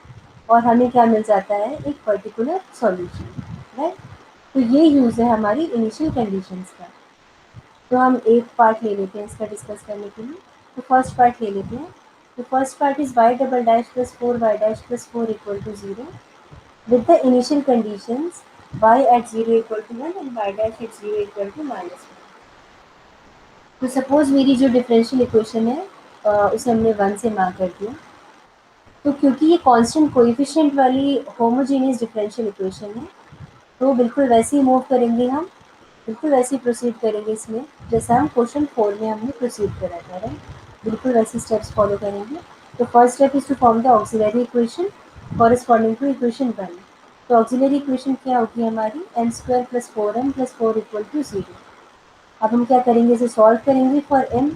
और हमें क्या मिल जाता है, एक पर्टिकुलर सॉल्यूशन, राइट। तो ये यूज़ है हमारी इनिशियल कंडीशंस का। तो हम एक पार्ट ले लेते हैं इसका डिस्कस करने के लिए। तो फर्स्ट पार्ट ले लेते हैं। तो first part is y double dash plus 4y dash plus 4 equal to 0 with the initial conditions y at 0 equal to 1 and y dash at 0 equal to minus 1। तो सपोज मेरी जो डिफरेंशियल इक्वेशन है उसे हमने 1 से मार्क कर दिया। तो क्योंकि ये कांस्टेंट कोएफिशिएंट वाली होमोजेनियस डिफरेंशियल इक्वेशन है, तो बिल्कुल वैसे ही मूव करेंगे हम, बिल्कुल वैसे ही प्रोसीड करेंगे इसमें जैसा हम क्वेश्चन 4 में हमने प्रोसीड करा था, राइट। बिल्कुल वैसे स्टेप्स फॉलो करेंगे। तो first step is to form the auxiliary equation corresponding to equation 1। तो ऑक्सिलरी इक्वेशन क्या होगी हमारी, m square plus 4m plus 4 equal to 0। अब हम क्या करेंगे, इसे सॉल्व करेंगे फॉर m।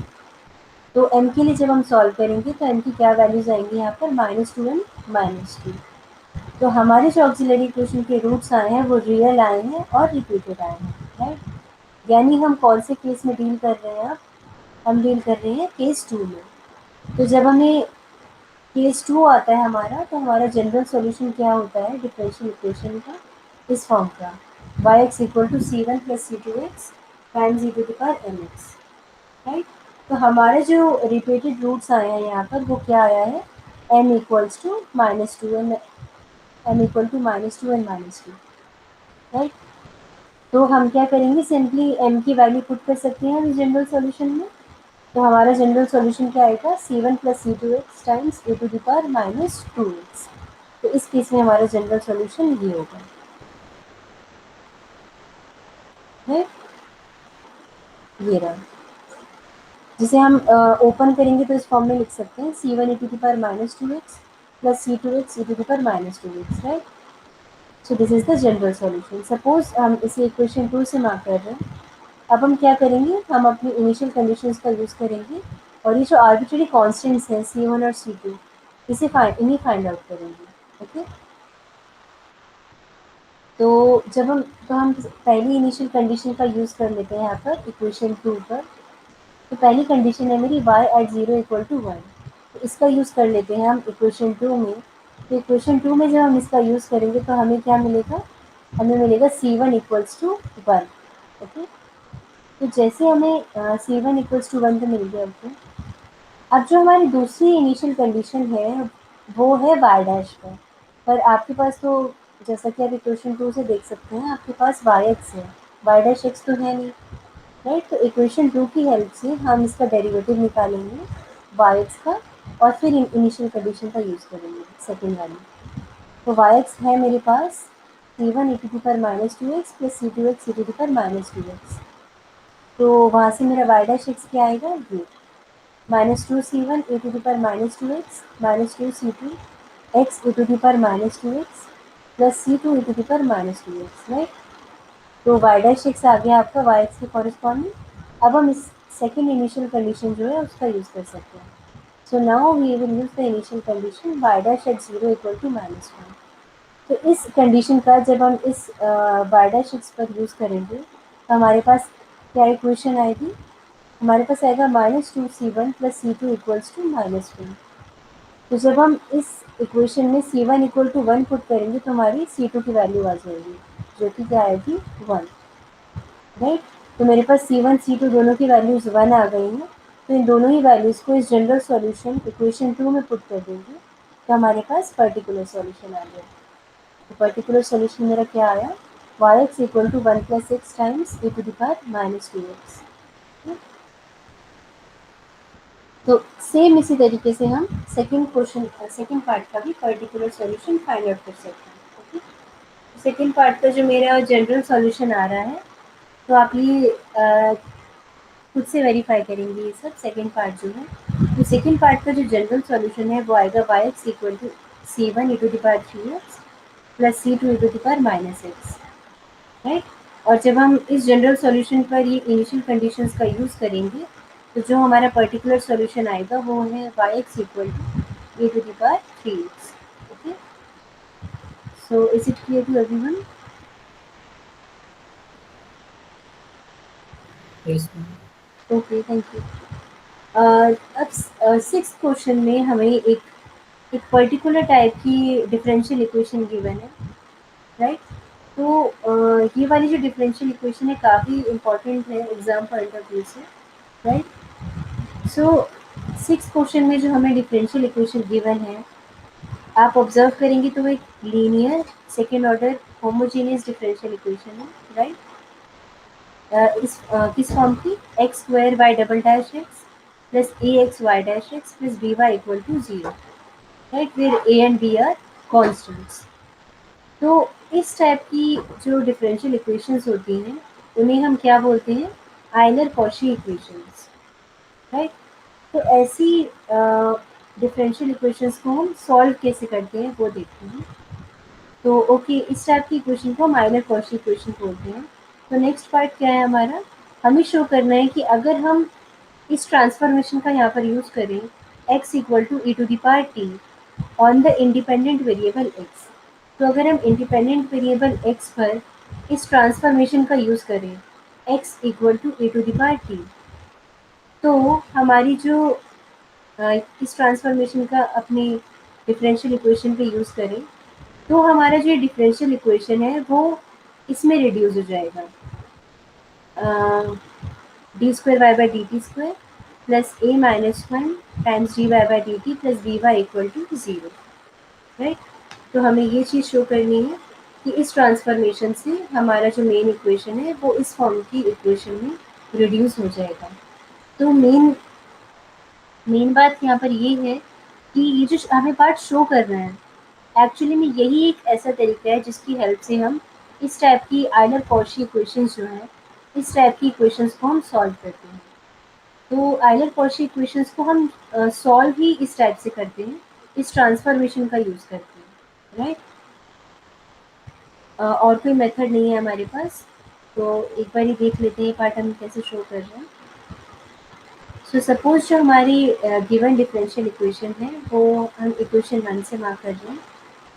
तो m के लिए जब हम सॉल्व करेंगे तो m की क्या वैल्यूज आएंगी यहाँ पर, -2 एंड -2। तो हमारे जो ऑक्सिलरी इक्वेशन के रूट्स आए हैं वो रियल आए हैं और रिपीटेड आए हैं, राइट। यानी हम कौन से केस में डील कर रहे हैं, अब हम डील कर रहे हैं केस 2 में। तो जब हमें केस 2 आता है हमारा, तो हमारा जनरल सॉल्यूशन क्या होता है डिफरेंशियल इक्वेशन का, इस फॉर्म का, y x equal to C one plus c two x times e to the power m x, right. तो हमारे जो रिपीटेड रूट्स आए हैं यहाँ पर वो क्या आया है, m equals to -2 and m equal to -2 and -2, right. तो हम क्या करेंगे, सिंपली m की वैल्यू पुट कर सकते हैं इस जनरल सॉल्यूशन में। तो हमारा जनरल सॉल्यूशन क्या आएगा, c1 plus c two x times e to the power -2x। तो इस केस में हमारा जनरल सॉल्यूशन ये होगा, है ये रहा। जिसे हम ओपन करेंगे तो इस फॉर्म में लिख सकते हैं c1 e to the power -2x plus c two x e to the power -2x, right. So this is the general solution. Suppose हम इसे इक्वेशन 2 से मार्क कर रहे हैं। अब हम क्या करेंगे, हम अपनी इनिशियल कंडीशंस का यूज़ करेंगे और ये जो आर्बिट्रेरी कांस्टेंट्स हैं C1 और C2, इन्हें फाइंड आउट करेंगे, ओके। तो जब हम पहली इनिशियल कंडीशन का यूज़ कर लेते हैं यहाँ पर इक्वेशन 2 पर। तो पहली कंडीशन है मेरी y एट 0 इक्वल टू 1। तो इसका यूज़ कर लेते हैं हम इक्वेशन 2 में। तो इक्वेशन 2 में जब हम इसका यूज़ करेंगे तो हमें क्या मिलेगा, हमें मिलेगा C1 इक्वल्स टू 1, ओके। तो जैसे हमें C1 इक्वल्स टू 1 तो मिल गया हमको। अब जो हमारी दूसरी इनिशियल कंडीशन है वो है y डैश पर आपके पास तो, जैसा कि आप इक्वेशन 2 से देख सकते हैं, आपके पास y एक्स है, y डैश एक्स तो है नहीं, राइट। तो इक्वेशन 2 की हेल्प से हम इसका डेरिवेटिव निकालेंगे y एक्स का और फिर इनिशियल कंडीशन का यूज़ करेंगे सेकेंड वाली। तो y एक्स है मेरे पास c1 e to the power -2x plus c2 x e to the power -2x। तो वहाँ से मेरा y डैश एक्स क्या आएगा, ये -2c1 e to the power -2x -2c2 x e to the power -2x plus c2 e to the power -2x, right. तो y dash x आ गया आपका y एक्स के कॉरेस्पॉन्डिंग। अब हम इस सेकेंड इनिशियल कंडीशन जो है उसका यूज़ कर सकते हैं। So now we will use the initial condition y dash at 0 equal to -1। तो इस कंडीशन का जब हम इस y डैश एक्स पर यूज़ करेंगे तो हमारे पास क्या इक्वेशन आएगी, हमारे पास आएगा -2c1 plus c2 equals to -1। तो जब हम इस इक्वेशन में c1 इक्वल टू 1 पुट करेंगे तो हमारी c2 की वैल्यू आ जाएगी, जो कि क्या आएगी 1, राइट। तो मेरे पास c1 c2 दोनों की वैल्यूज़ 1 आ गई हैं। तो इन दोनों ही वैल्यूज़ को इस जनरल सॉल्यूशन इक्वेशन 2 में पुट कर देंगे तो हमारे पास पर्टिकुलर सॉल्यूशन आ गया। तो पर्टिकुलर सॉल्यूशन मेरा क्या आया, y x equal to 1 plus x times e to the power -2x। तो सेम इसी तरीके से हम सेकंड क्वेश्चन सेकंड पार्ट का भी पर्टिकुलर सॉल्यूशन फाइंड आउट कर सकते हैं, ओके। सेकंड पार्ट का जो मेरा जनरल सॉल्यूशन आ रहा है, तो आप ये खुद से वेरीफाई करेंगे ये सब। सेकंड पार्ट जो है, तो सेकंड पार्ट का जो जनरल सॉल्यूशन है वो आएगा y x equal to c1 e to the power 3x plus c2 e to the power -x, right. और जब हम इस जनरल सॉल्यूशन पर ये इनिशियल कंडीशंस का यूज़ करेंगे तो जो हमारा पर्टिकुलर सॉल्यूशन आएगा वो है y x equal to e to the power 3x, okay. So is it clear to everyone? Yes, ma'am. Okay, thank you. अब सिक्स क्वेश्चन में हमें एक पर्टिकुलर टाइप की डिफरेंशियल इक्वेशन गिवन है, राइट। तो ये वाली जो डिफरेंशियल इक्वेशन है काफ़ी इंपॉर्टेंट है एग्जाम पॉइंट ऑफ व्यू से, राइट। सो सिक्स क्वेश्चन में जो हमें डिफरेंशियल इक्वेशन गिवन है, आप ऑब्जर्व करेंगे तो वो एक linear second order homogeneous differential equation है, राइट। किस फॉर्म की, x square y double dash x plus a x y dash x plus b y equal to zero, right, where a and b are constants. तो इस type की जो differential equations होती हैं उन्हें हम क्या बोलते हैं, आयलर कॉशी इक्वेशंस, राइट। तो ऐसी डिफरेंशियल इक्वेशंस को हम सॉल्व कैसे करते हैं वो देखते हैं। तो ओके, इस टाइप की इक्वेशन को हम आयलर कॉशी इक्वेशन बोलते हैं। तो नेक्स्ट पार्ट क्या है हमारा, हमें शो करना है कि अगर हम इस ट्रांसफॉर्मेशन का यहाँ पर यूज़ करें, x equal to e to the power t on the independent variable x। तो अगर हम इंडिपेंडेंट वेरिएबल x पर इस ट्रांसफॉर्मेशन का यूज़ करें, x equal to e to the power t, तो हमारी जो इस ट्रांसफॉर्मेशन का अपने डिफरेंशियल इक्वेशन पे यूज़ करें, तो हमारा जो डिफरेंशियल इक्वेशन है वो इसमें रिड्यूस हो जाएगा, d square y by d t square plus a minus one times d y by d t plus b y equal to zero, right. तो हमें ये चीज़ शो करनी है कि इस ट्रांसफॉर्मेशन से हमारा जो मेन इक्वेशन है वो इस फॉर्म की इक्वेशन में रिड्यूस हो जाएगा। तो मेन मेन बात यहाँ पर ये है कि ये जो हमें पार्ट शो कर रहे हैं, एक्चुअली में यही एक ऐसा तरीका है जिसकी हेल्प से हम इस टाइप की आयलर कॉशी इक्वेशंस जो हैं, इस टाइप की इक्वेशंस को हम सॉल्व करते हैं। तो आयलर कॉशी इक्वेशंस को हम सॉल्व ही इस टाइप से करते हैं, इस ट्रांसफॉर्मेशन का यूज़ करते हैं, राइट। और कोई मेथड नहीं है हमारे पास। तो एक बार ही देख लेते हैं पार्ट हम कैसे शो कर रहे हैं। सो सपोज जो हमारी गिवन डिफरेंशियल इक्वेशन है वो हम इक्वेशन वन से मार्क कर रहे हैं,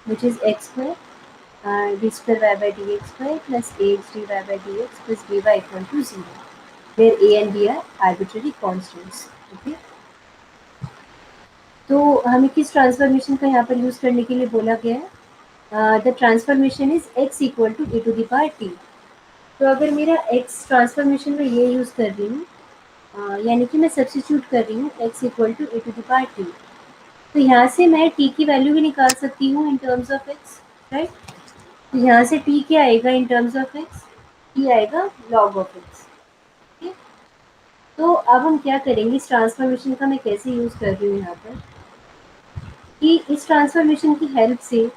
which is x square d square y by d x square plus a x d y by d x plus b y equal to zero, where a and b are arbitrary constants, okay. तो हमें किस transformation का यहाँ पर use करने के लिए बोला गया है, the transformation is x equal to e to the power t. तो अगर मेरा एक्स ट्रांसफॉर्मेशन में ये यूज़ कर रही हूँ, यानी कि मैं सब्स्टिट्यूट कर रही हूँ x equal to e to the power t, तो यहाँ से मैं टी की वैल्यू भी निकाल सकती हूँ इन टर्म्स ऑफ एक्स, राइट। तो यहाँ से टी क्या आएगा इन टर्म्स ऑफ एक्स, टी आएगा लॉग ऑफ एक्स, ठीक। तो अब हम क्या करेंगे, इस ट्रांसफॉर्मेशन का मैं कैसे यूज़ कर रही हूँ यहाँ पर, कि इस ट्रांसफॉर्मेशन की हेल्प से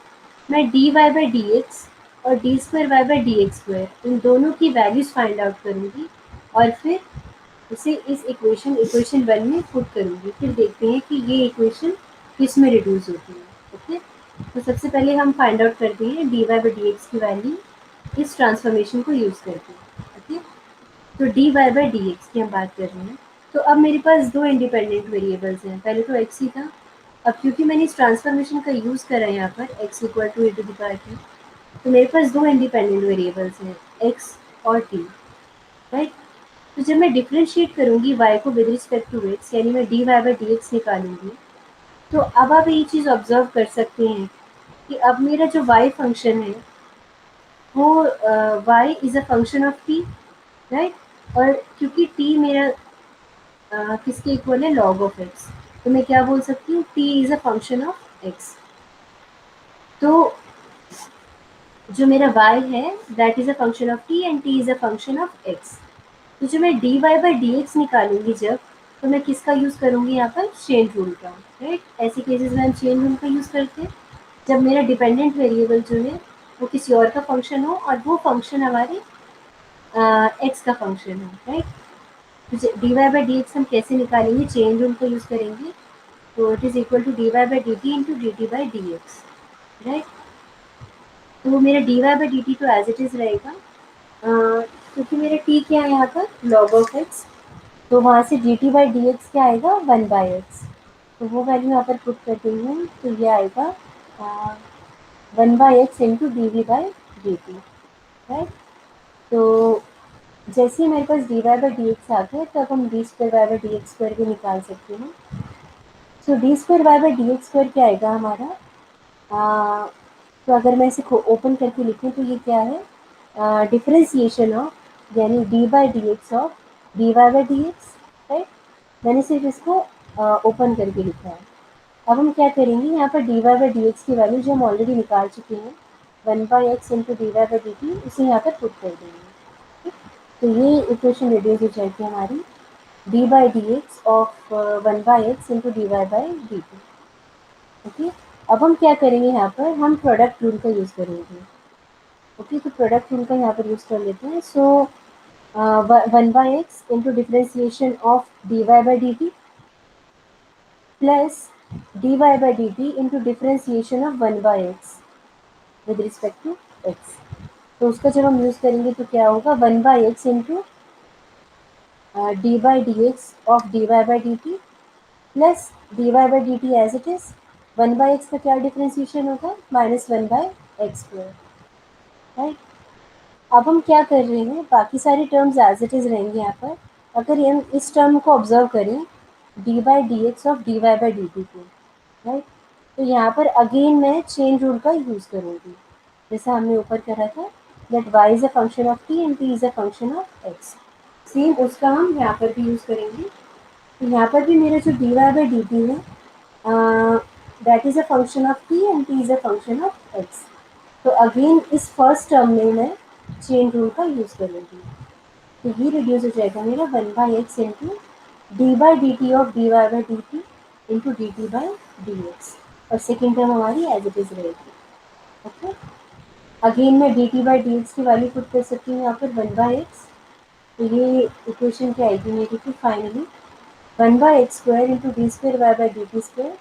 मैं d y by d x और d square y by d x square इन दोनों की वैल्यूज़ फाइंड आउट करूँगी और फिर उसे इस इक्वेशन वन में पुट करूँगी। फिर देखते हैं कि ये इक्वेशन किस में रिड्यूस होती है, ओके। तो सबसे पहले हम फाइंड आउट करते हैं d y by d x की वैल्यू इस ट्रांसफॉर्मेशन को यूज़ करके, ओके। तो d y by d x की हम बात कर रहे हैं। तो अब मेरे पास दो इंडिपेंडेंट वेरिएबल्स हैं, पहले तो एक्स ही था। अब क्योंकि मैंने इस ट्रांसफॉर्मेशन का यूज़ करा है यहाँ पर x equal to e to the power t, तो मेरे पास दो इंडिपेंडेंट वेरिएबल्स हैं एक्स और टी, राइट। तो जब मैं डिफरेंशिएट करूँगी y को विद रिस्पेक्ट टू एक्स, यानी मैं d y by d x निकालूंगी, तो अब आप ये चीज़ ऑब्जर्व कर सकते हैं कि अब मेरा जो y फंक्शन है वो y is a function of t, right. और क्योंकि t मेरा किसके इक्वल है, लॉग ऑफ एक्स, तो मैं क्या बोल सकती हूँ, t is a function of x. तो जो मेरा y है that is a function of t and t is a function of x। तो जब मैं d y by d x निकालूंगी जब, तो मैं किसका यूज़ करूँगी यहाँ पर, चेन रूल का, राइट। ऐसे केसेस में हम चेन रूल का यूज़ करते हैं जब मेरा डिपेंडेंट वेरिएबल जो है वो किसी और का फंक्शन हो और वो फंक्शन हमारे एक्स का फंक्शन हो, राइट। तो d y by d x हम कैसे निकालेंगे, चेन रूल का यूज़ करेंगे। तो it is equal to d y by d t into d t by d x, right. तो वो मेरा d y by d t तो एज इट इज़ रहेगा, क्योंकि मेरा टी क्या है यहाँ पर, लॉग ऑफ एक्स। तो वहाँ से D t by d x क्या आएगा, वन बाई एक्स। तो वो वैल्यू यहाँ पर पुट कर रही हूँ, तो ये आएगा one by x into d v by d t, right. तो जैसे ही मेरे पास d y by d x आ गया, तो अब हम d square y by d x square भी निकाल सकते हैं। So d square y by d x square क्या आएगा हमारा, तो अगर मैं इसे ओपन करके लिखूँ तो ये क्या है, डिफरेंशिएशन ऑफ यानी d by d x of d y by d x, right. मैंने सिर्फ इसको ओपन करके लिखा है। अब हम क्या करेंगे, यहाँ पर d y by d x की वैल्यू जो हम ऑलरेडी निकाल चुके हैं, one by x into d y by d t, उसे यहाँ पर पुट कर देंगे। ठीक? तो ये इक्वेशन रिड्यूस हो जाएगी हमारी d by d x of one by x into d y by d t. Okay, अब हम क्या करेंगे, यहाँ पर हम प्रोडक्ट रूल का यूज़ करेंगे। ओके, तो प्रोडक्ट रूल का यहाँ पर यूज़ कर लेते हैं। So one by x into differentiation of d y by d t plus d y by d t into differentiation of one by x with respect to x. तो उसका जब हम यूज़ करेंगे तो क्या होगा, one by x into d by d x of d y by d t plus d y by d t as it is. One by x का क्या डिफ्रेंसिएशन होगा, minus one by x square, right. अब हम क्या कर रहे हैं, बाकी सारी टर्म्स एज इट इज़ रहेंगे यहाँ पर। अगर हम इस टर्म को ऑब्जर्व करें, d by d x of d y by d t को, राइट, तो यहाँ पर अगेन मैं चेन रूल का यूज़ करूँगी, जैसा हमने ऊपर करा था that y is a function of t and t is a function of x। Same उसका हम यहाँ पर भी यूज़ करेंगे। तो यहाँ पर भी मेरा जो d y by d t है, that is a function of t and t is a function of x। तो अगेन इस फर्स्ट टर्म में मैं चेन रूल का यूज़ करूँगी। तो ये रिड्यूस हो जाएगा मेरा one by x into d by d t of d y by d t into d t by d x, और सेकेंड टर्म हमारी एज इट इज़ रहेगी। ओके, अगेन मैं d t by d x की value put कर सकती हूँ यहाँ पर वन बाई एक्स। तो ये इक्वेशन क्या आएगी मेरी कि finally one by x square into d square y by d t square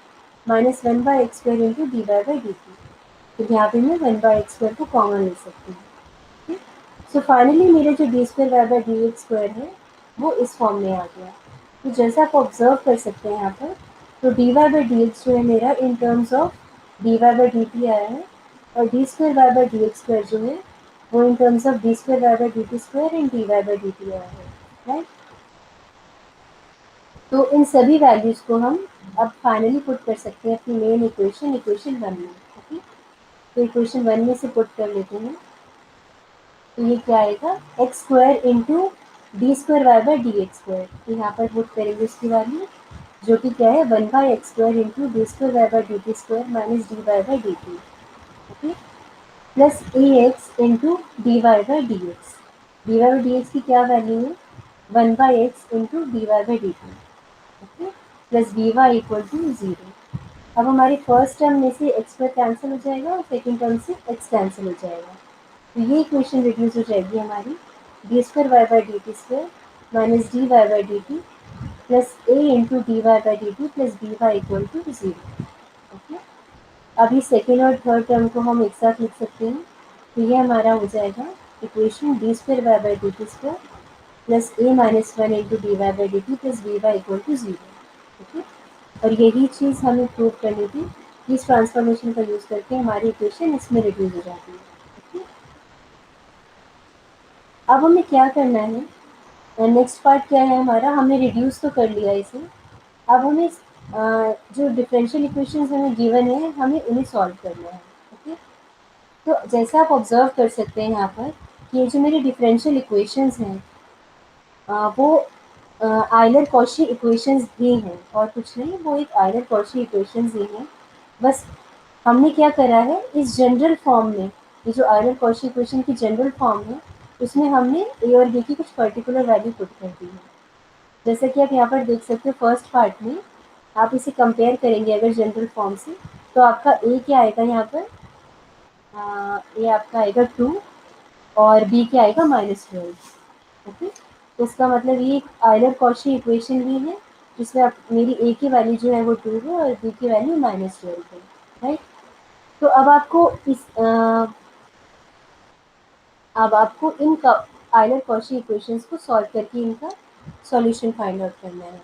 minus one by x square into d y by d t. तो यहाँ पे मैं वन बाई एक्स स्क्वायर को कॉमन ले सकती हूँ। ठीक, सो फाइनली मेरा जो d square y by d x square है वो इस फॉर्म में आ गया। तो जैसा आप ऑब्जर्व कर सकते हैं यहाँ पर, तो d y by d x जो है मेरा in terms of d y by d t आया है, और d square y by d x square जो है वो in terms of d square y by d t square and d y by d t आया है, right. तो इन सभी वैल्यूज़ को हम अब फाइनली पुट कर सकते हैं अपनी मेन इक्वेशन वन में। ओके, तो इक्वेशन वन में से पुट कर लेते हैं। तो ये क्या आएगा, x square into d square y by d x square. तो यहाँ पर पुट करेंगे उसकी वैल्यू, जो कि क्या है, one by x square into d square y by d t square minus d y by d t. Okay, plus a x into d y by d x. D y by d x की क्या value है, one by x into d y by d t. Okay, plus d y equal to zero. अब हमारी first term में से x square cancel हो जाएगा और सेकेंड टर्म से एक्स कैंसिल हो जाएगा। तो ये इक्वेशन रिड्यूस हो जाएगी हमारी d square y by d t square minus d y by d t plus a into d y by d t plus d y equal to zero. Okay, अभी second और third term को हम एक साथ लिख सकते हैं। तो ये हमारा हो जाएगा equation d square y by d t square plus a minus one into d y by d t plus d y equal to zero. Okay, और यही चीज़ हमें प्रूव करनी थी, इस ट्रांसफॉर्मेशन का यूज़ करके हमारी इक्वेशन इसमें रिड्यूस हो जाती है। ओके, अब हमें क्या करना है, नेक्स्ट पार्ट क्या है हमारा, हमने रिड्यूस तो कर लिया इसे। अब हमें जो डिफरेंशियल इक्वेशंस हमें गिवन है हमें उन्हें सॉल्व करना है। ओके, तो जैसा आप ऑब्जर्व कर सकते हैं यहाँ पर कि ये जो मेरी डिफरेंशियल इक्वेशंस हैं वो आयलर कॉची इक्वेशंस ही हैं और कुछ नहीं, वो एक आयलर कॉची इक्वेशंस ही हैं। बस हमने क्या करा है, इस जनरल फॉर्म में, ये जो आयलर कॉची इक्वेशन की जनरल फॉर्म है उसमें हमने ए और बी की कुछ पर्टिकुलर वैल्यू पुट कर दी है। जैसा कि आप यहाँ पर देख सकते हो फर्स्ट पार्ट में, आप इसे कंपेयर करेंगे अगर जनरल फॉर्म से, तो आपका ए क्या आएगा यहाँ पर, ये आपका आएगा टू और बी क्या आएगा माइनस ट्वेल्व। ओके, तो इसका मतलब ये एक आयलर कॉची इक्वेशन ही है जिसमें आप मेरी ए की वैल्यू जो है वो टू है और बी की वैल्यू माइनस ट्वेल्व है, राइट। तो अब आपको इन आयलर कॉची इक्वेशंस को सॉल्व करके इनका सॉल्यूशन फाइंड आउट करना है।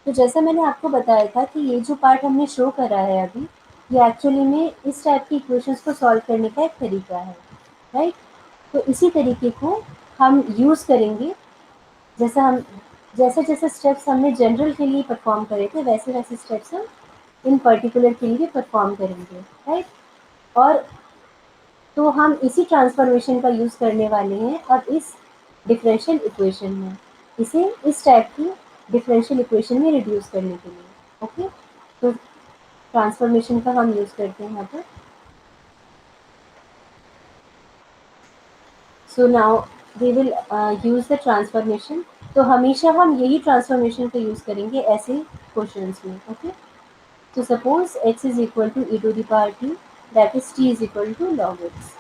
तो जैसा मैंने आपको बताया था कि ये जो पार्ट हमने शो करा है अभी, ये एक्चुअली में इस टाइप की इक्वेशंस को सॉल्व करने का एक तरीका है, राइट। तो इसी तरीके को हम यूज़ करेंगे, जैसा हम जैसे जैसे स्टेप्स हमने जनरल के लिए परफॉर्म करे थे वैसे वैसे स्टेप्स हम इन पर्टिकुलर के लिए परफॉर्म करेंगे, राइट। और तो हम इसी ट्रांसफॉर्मेशन का यूज़ करने वाले हैं अब इस डिफरेंशियल इक्वेशन में, इसे इस टाइप की डिफरेंशियल इक्वेशन में रिड्यूस करने के लिए। ओके, तो ट्रांसफॉर्मेशन का हम यूज़ करते हैं यहाँ पर। So now we will use the transformation. तो हमेशा हम यही ट्रांसफॉर्मेशन का यूज़ करेंगे ऐसे क्वेश्चंस में। ओके, तो suppose x is equal to e to the power t, that is t is equal to log x।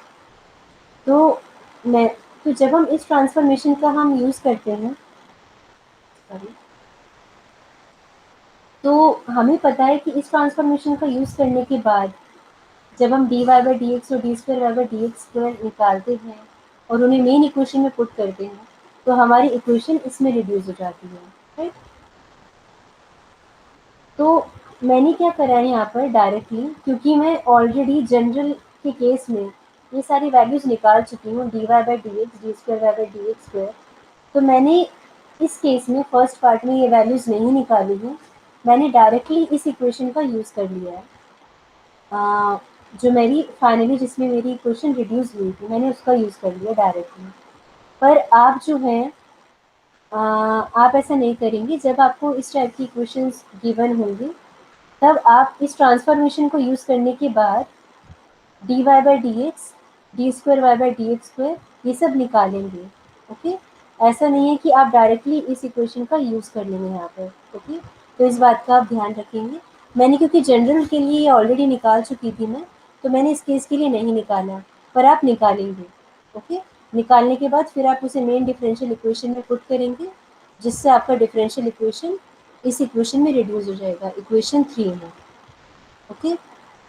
तो मैं तो जब हम इस ट्रांसफॉर्मेशन का हम यूज़ करते हैं, सॉरी, तो हमें पता है कि इस ट्रांसफॉर्मेशन का यूज़ करने के बाद जब हम dy बाई डी एक्स और d square by d x square निकालते हैं और उन्हें मेन इक्वेशन में पुट करते हैं, तो हमारी इक्वेशन इसमें रिड्यूस हो जाती है। राइट, तो मैंने क्या करा है यहाँ पर डायरेक्टली, क्योंकि मैं ऑलरेडी जनरल के केस में ये सारी वैल्यूज़ निकाल चुकी हूँ, dy by d x, d square by d x square. तो मैंने इस केस में फर्स्ट पार्ट में ये वैल्यूज़ नहीं निकाली हैं, मैंने डायरेक्टली इस इक्वेशन का यूज़ कर लिया है। जो मेरी फाइनली जिसमें मेरी इक्वेशन रिड्यूस हुई थी, मैंने उसका यूज़ कर लिया डायरेक्टली। पर आप जो हैं, आप ऐसा नहीं करेंगे। जब आपको इस टाइप की इक्वेशंस गिवन होंगी, तब आप इस ट्रांसफॉर्मेशन को यूज़ करने के बाद d y by d x, d square y by d x square, ये सब निकालेंगे। ओके, ऐसा नहीं है कि आप डायरेक्टली इस इक्वेशन का यूज़ कर लेंगे यहाँ पर। ओके, तो इस बात का आप ध्यान रखेंगे। मैंने क्योंकि जनरल के लिए ऑलरेडी निकाल चुकी थी मैं, तो मैंने इस केस के लिए नहीं निकाला, पर आप निकालेंगे। ओके, निकालने के बाद फिर आप उसे मेन डिफरेंशियल इक्वेशन में पुट करेंगे, जिससे आपका डिफरेंशियल इक्वेशन इस इक्वेशन में रिड्यूस हो जाएगा, इक्वेशन 3 में। ओके,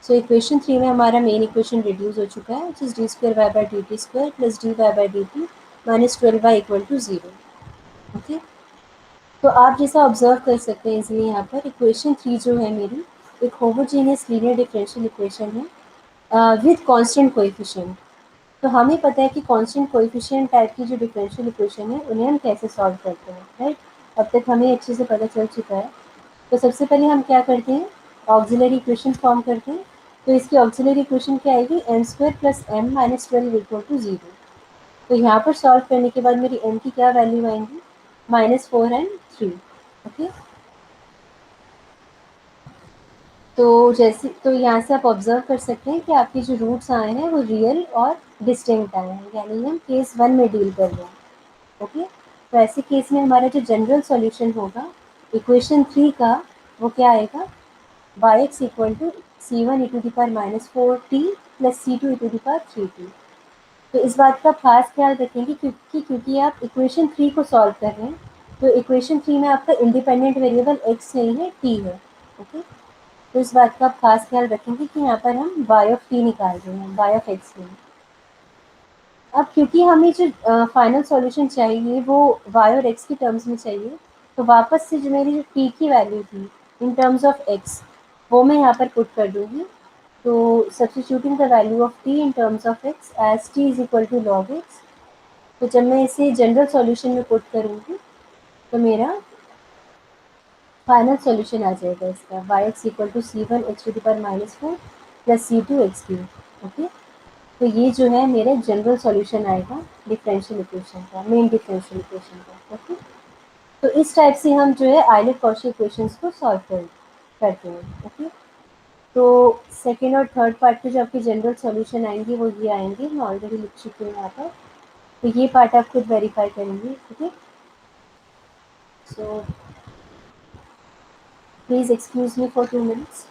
सो इक्वेशन 3 में हमारा मेन इक्वेशन रिड्यूस हो चुका है, which is d square y by d t square plus d y by d t minus 12y equal to 0। Okay, तो आप जैसा ऑब्जर्व कर सकते हैं इसलिए यहाँ पर इक्वेशन 3 जो है मेरी, एक होमोजेनियस लीनियर डिफरेंशियल इक्वेशन है विथ कांस्टेंट कोएफिशिएंट। तो हमें पता है कि कांस्टेंट कोएफिशिएंट टाइप की जो डिफरेंशियल इक्वेशन है, उन्हें हम कैसे सॉल्व करते हैं। राइट, अब तक हमें अच्छे से पता चल चुका है। तो सबसे पहले हम क्या करते हैं, ऑक्सिलरी इक्वेशन फॉर्म करते हैं। तो इसकी ऑक्सिलरी इक्वेशन क्या आएगी, m square plus m minus 12 equal to 0। तो यहाँ पर सॉल्व करने के बाद मेरी एम की क्या वैल्यू आएंगी, -4 एंड 3। ओके, तो जैसे तो यहाँ से आप ऑब्जर्व कर सकते हैं कि आपके जो रूट्स आए हैं वो रियल और डिस्टिंक्ट आए हैं, यानी हम केस 1 में डील कर रहे हैं। ओके, तो ऐसे केस में हमारा जो जनरल सॉल्यूशन होगा इक्वेशन 3 का, वो क्या आएगा, y x equal to C one e to the power -4t plus c two e to the power 3t। तो इस बात का खास ख्याल रखेंगे क्योंकि आप इक्वेशन 3 को सॉल्व कर रहे हैं, तो इक्वेशन 3 में आपका इंडिपेंडेंट वेरिएबल x नहीं है, t है। ओके, तो इस बात का आप खास ख्याल रखेंगे कि यहाँ पर हम y ऑफ t निकाल रहे हैं, y ऑफ x नहीं। अब क्योंकि हमें जो फाइनल सॉल्यूशन चाहिए वो y और x की टर्म्स में चाहिए, तो वापस से जो मेरी जो t की वैल्यू थी इन टर्म्स ऑफ x, वो मैं यहाँ पर पुट कर दूँगी। तो substituting the value of t in terms of x as t is equal to log x। तो जब मैं इसे जनरल सॉल्यूशन में पुट करूँगी, तो मेरा फाइनल सॉल्यूशन आ जाएगा इसका, y x equal to C one x to the power -4 plus c two x cube. Okay, तो ये जो है मेरा जनरल सॉल्यूशन आएगा डिफरेंशियल इक्वेशन का, मेन डिफरेंशियल इक्वेशन का। ओके, तो इस टाइप से हम जो है आइलर कॉची इक्वेशंस को सॉल्व करते हैं। ओके, तो सेकेंड और थर्ड पार्ट के जो आपके जनरल सॉल्यूशन आएंगे वो ये आएंगे, मैं ऑलरेडी लिख चुकी हूँ यहाँ पर। तो ये पार्ट आप खुद वेरीफाई करेंगे। Okay, so please excuse me for 2 minutes।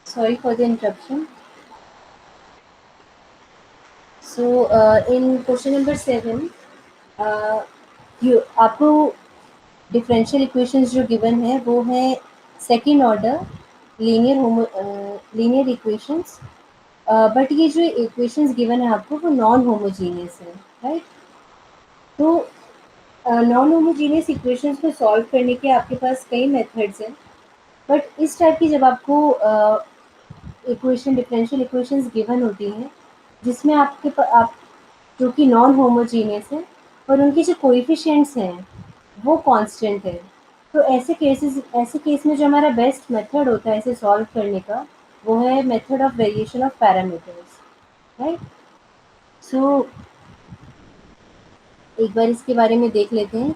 Sorry for the interruption. So, in question number 7, uh, you आपको डिफरेंशियल इक्वेशंस जो गिवन है वो है second order linear equations, but ये जो इक्वेशंस गिवन है आपको वो नॉन होमोजीनियस है, राइट? तो नॉन होमोजीनियस इक्वेशंस को सॉल्व करने के आपके पास कई मेथड्स हैं, बट इस टाइप की जब आपको इक्वेशन डिफरेंशियल इक्वेशंस गिवन होती हैं जिसमें आप जो कि नॉन होमोजीनियस है और उनके जो कोएफिशिएंट्स हैं वो कांस्टेंट है, तो ऐसे केस में जो हमारा बेस्ट मेथड होता है इसे सॉल्व करने का वो है method of variation of parameters, right? So एक बार इसके बारे में देख लेते हैं,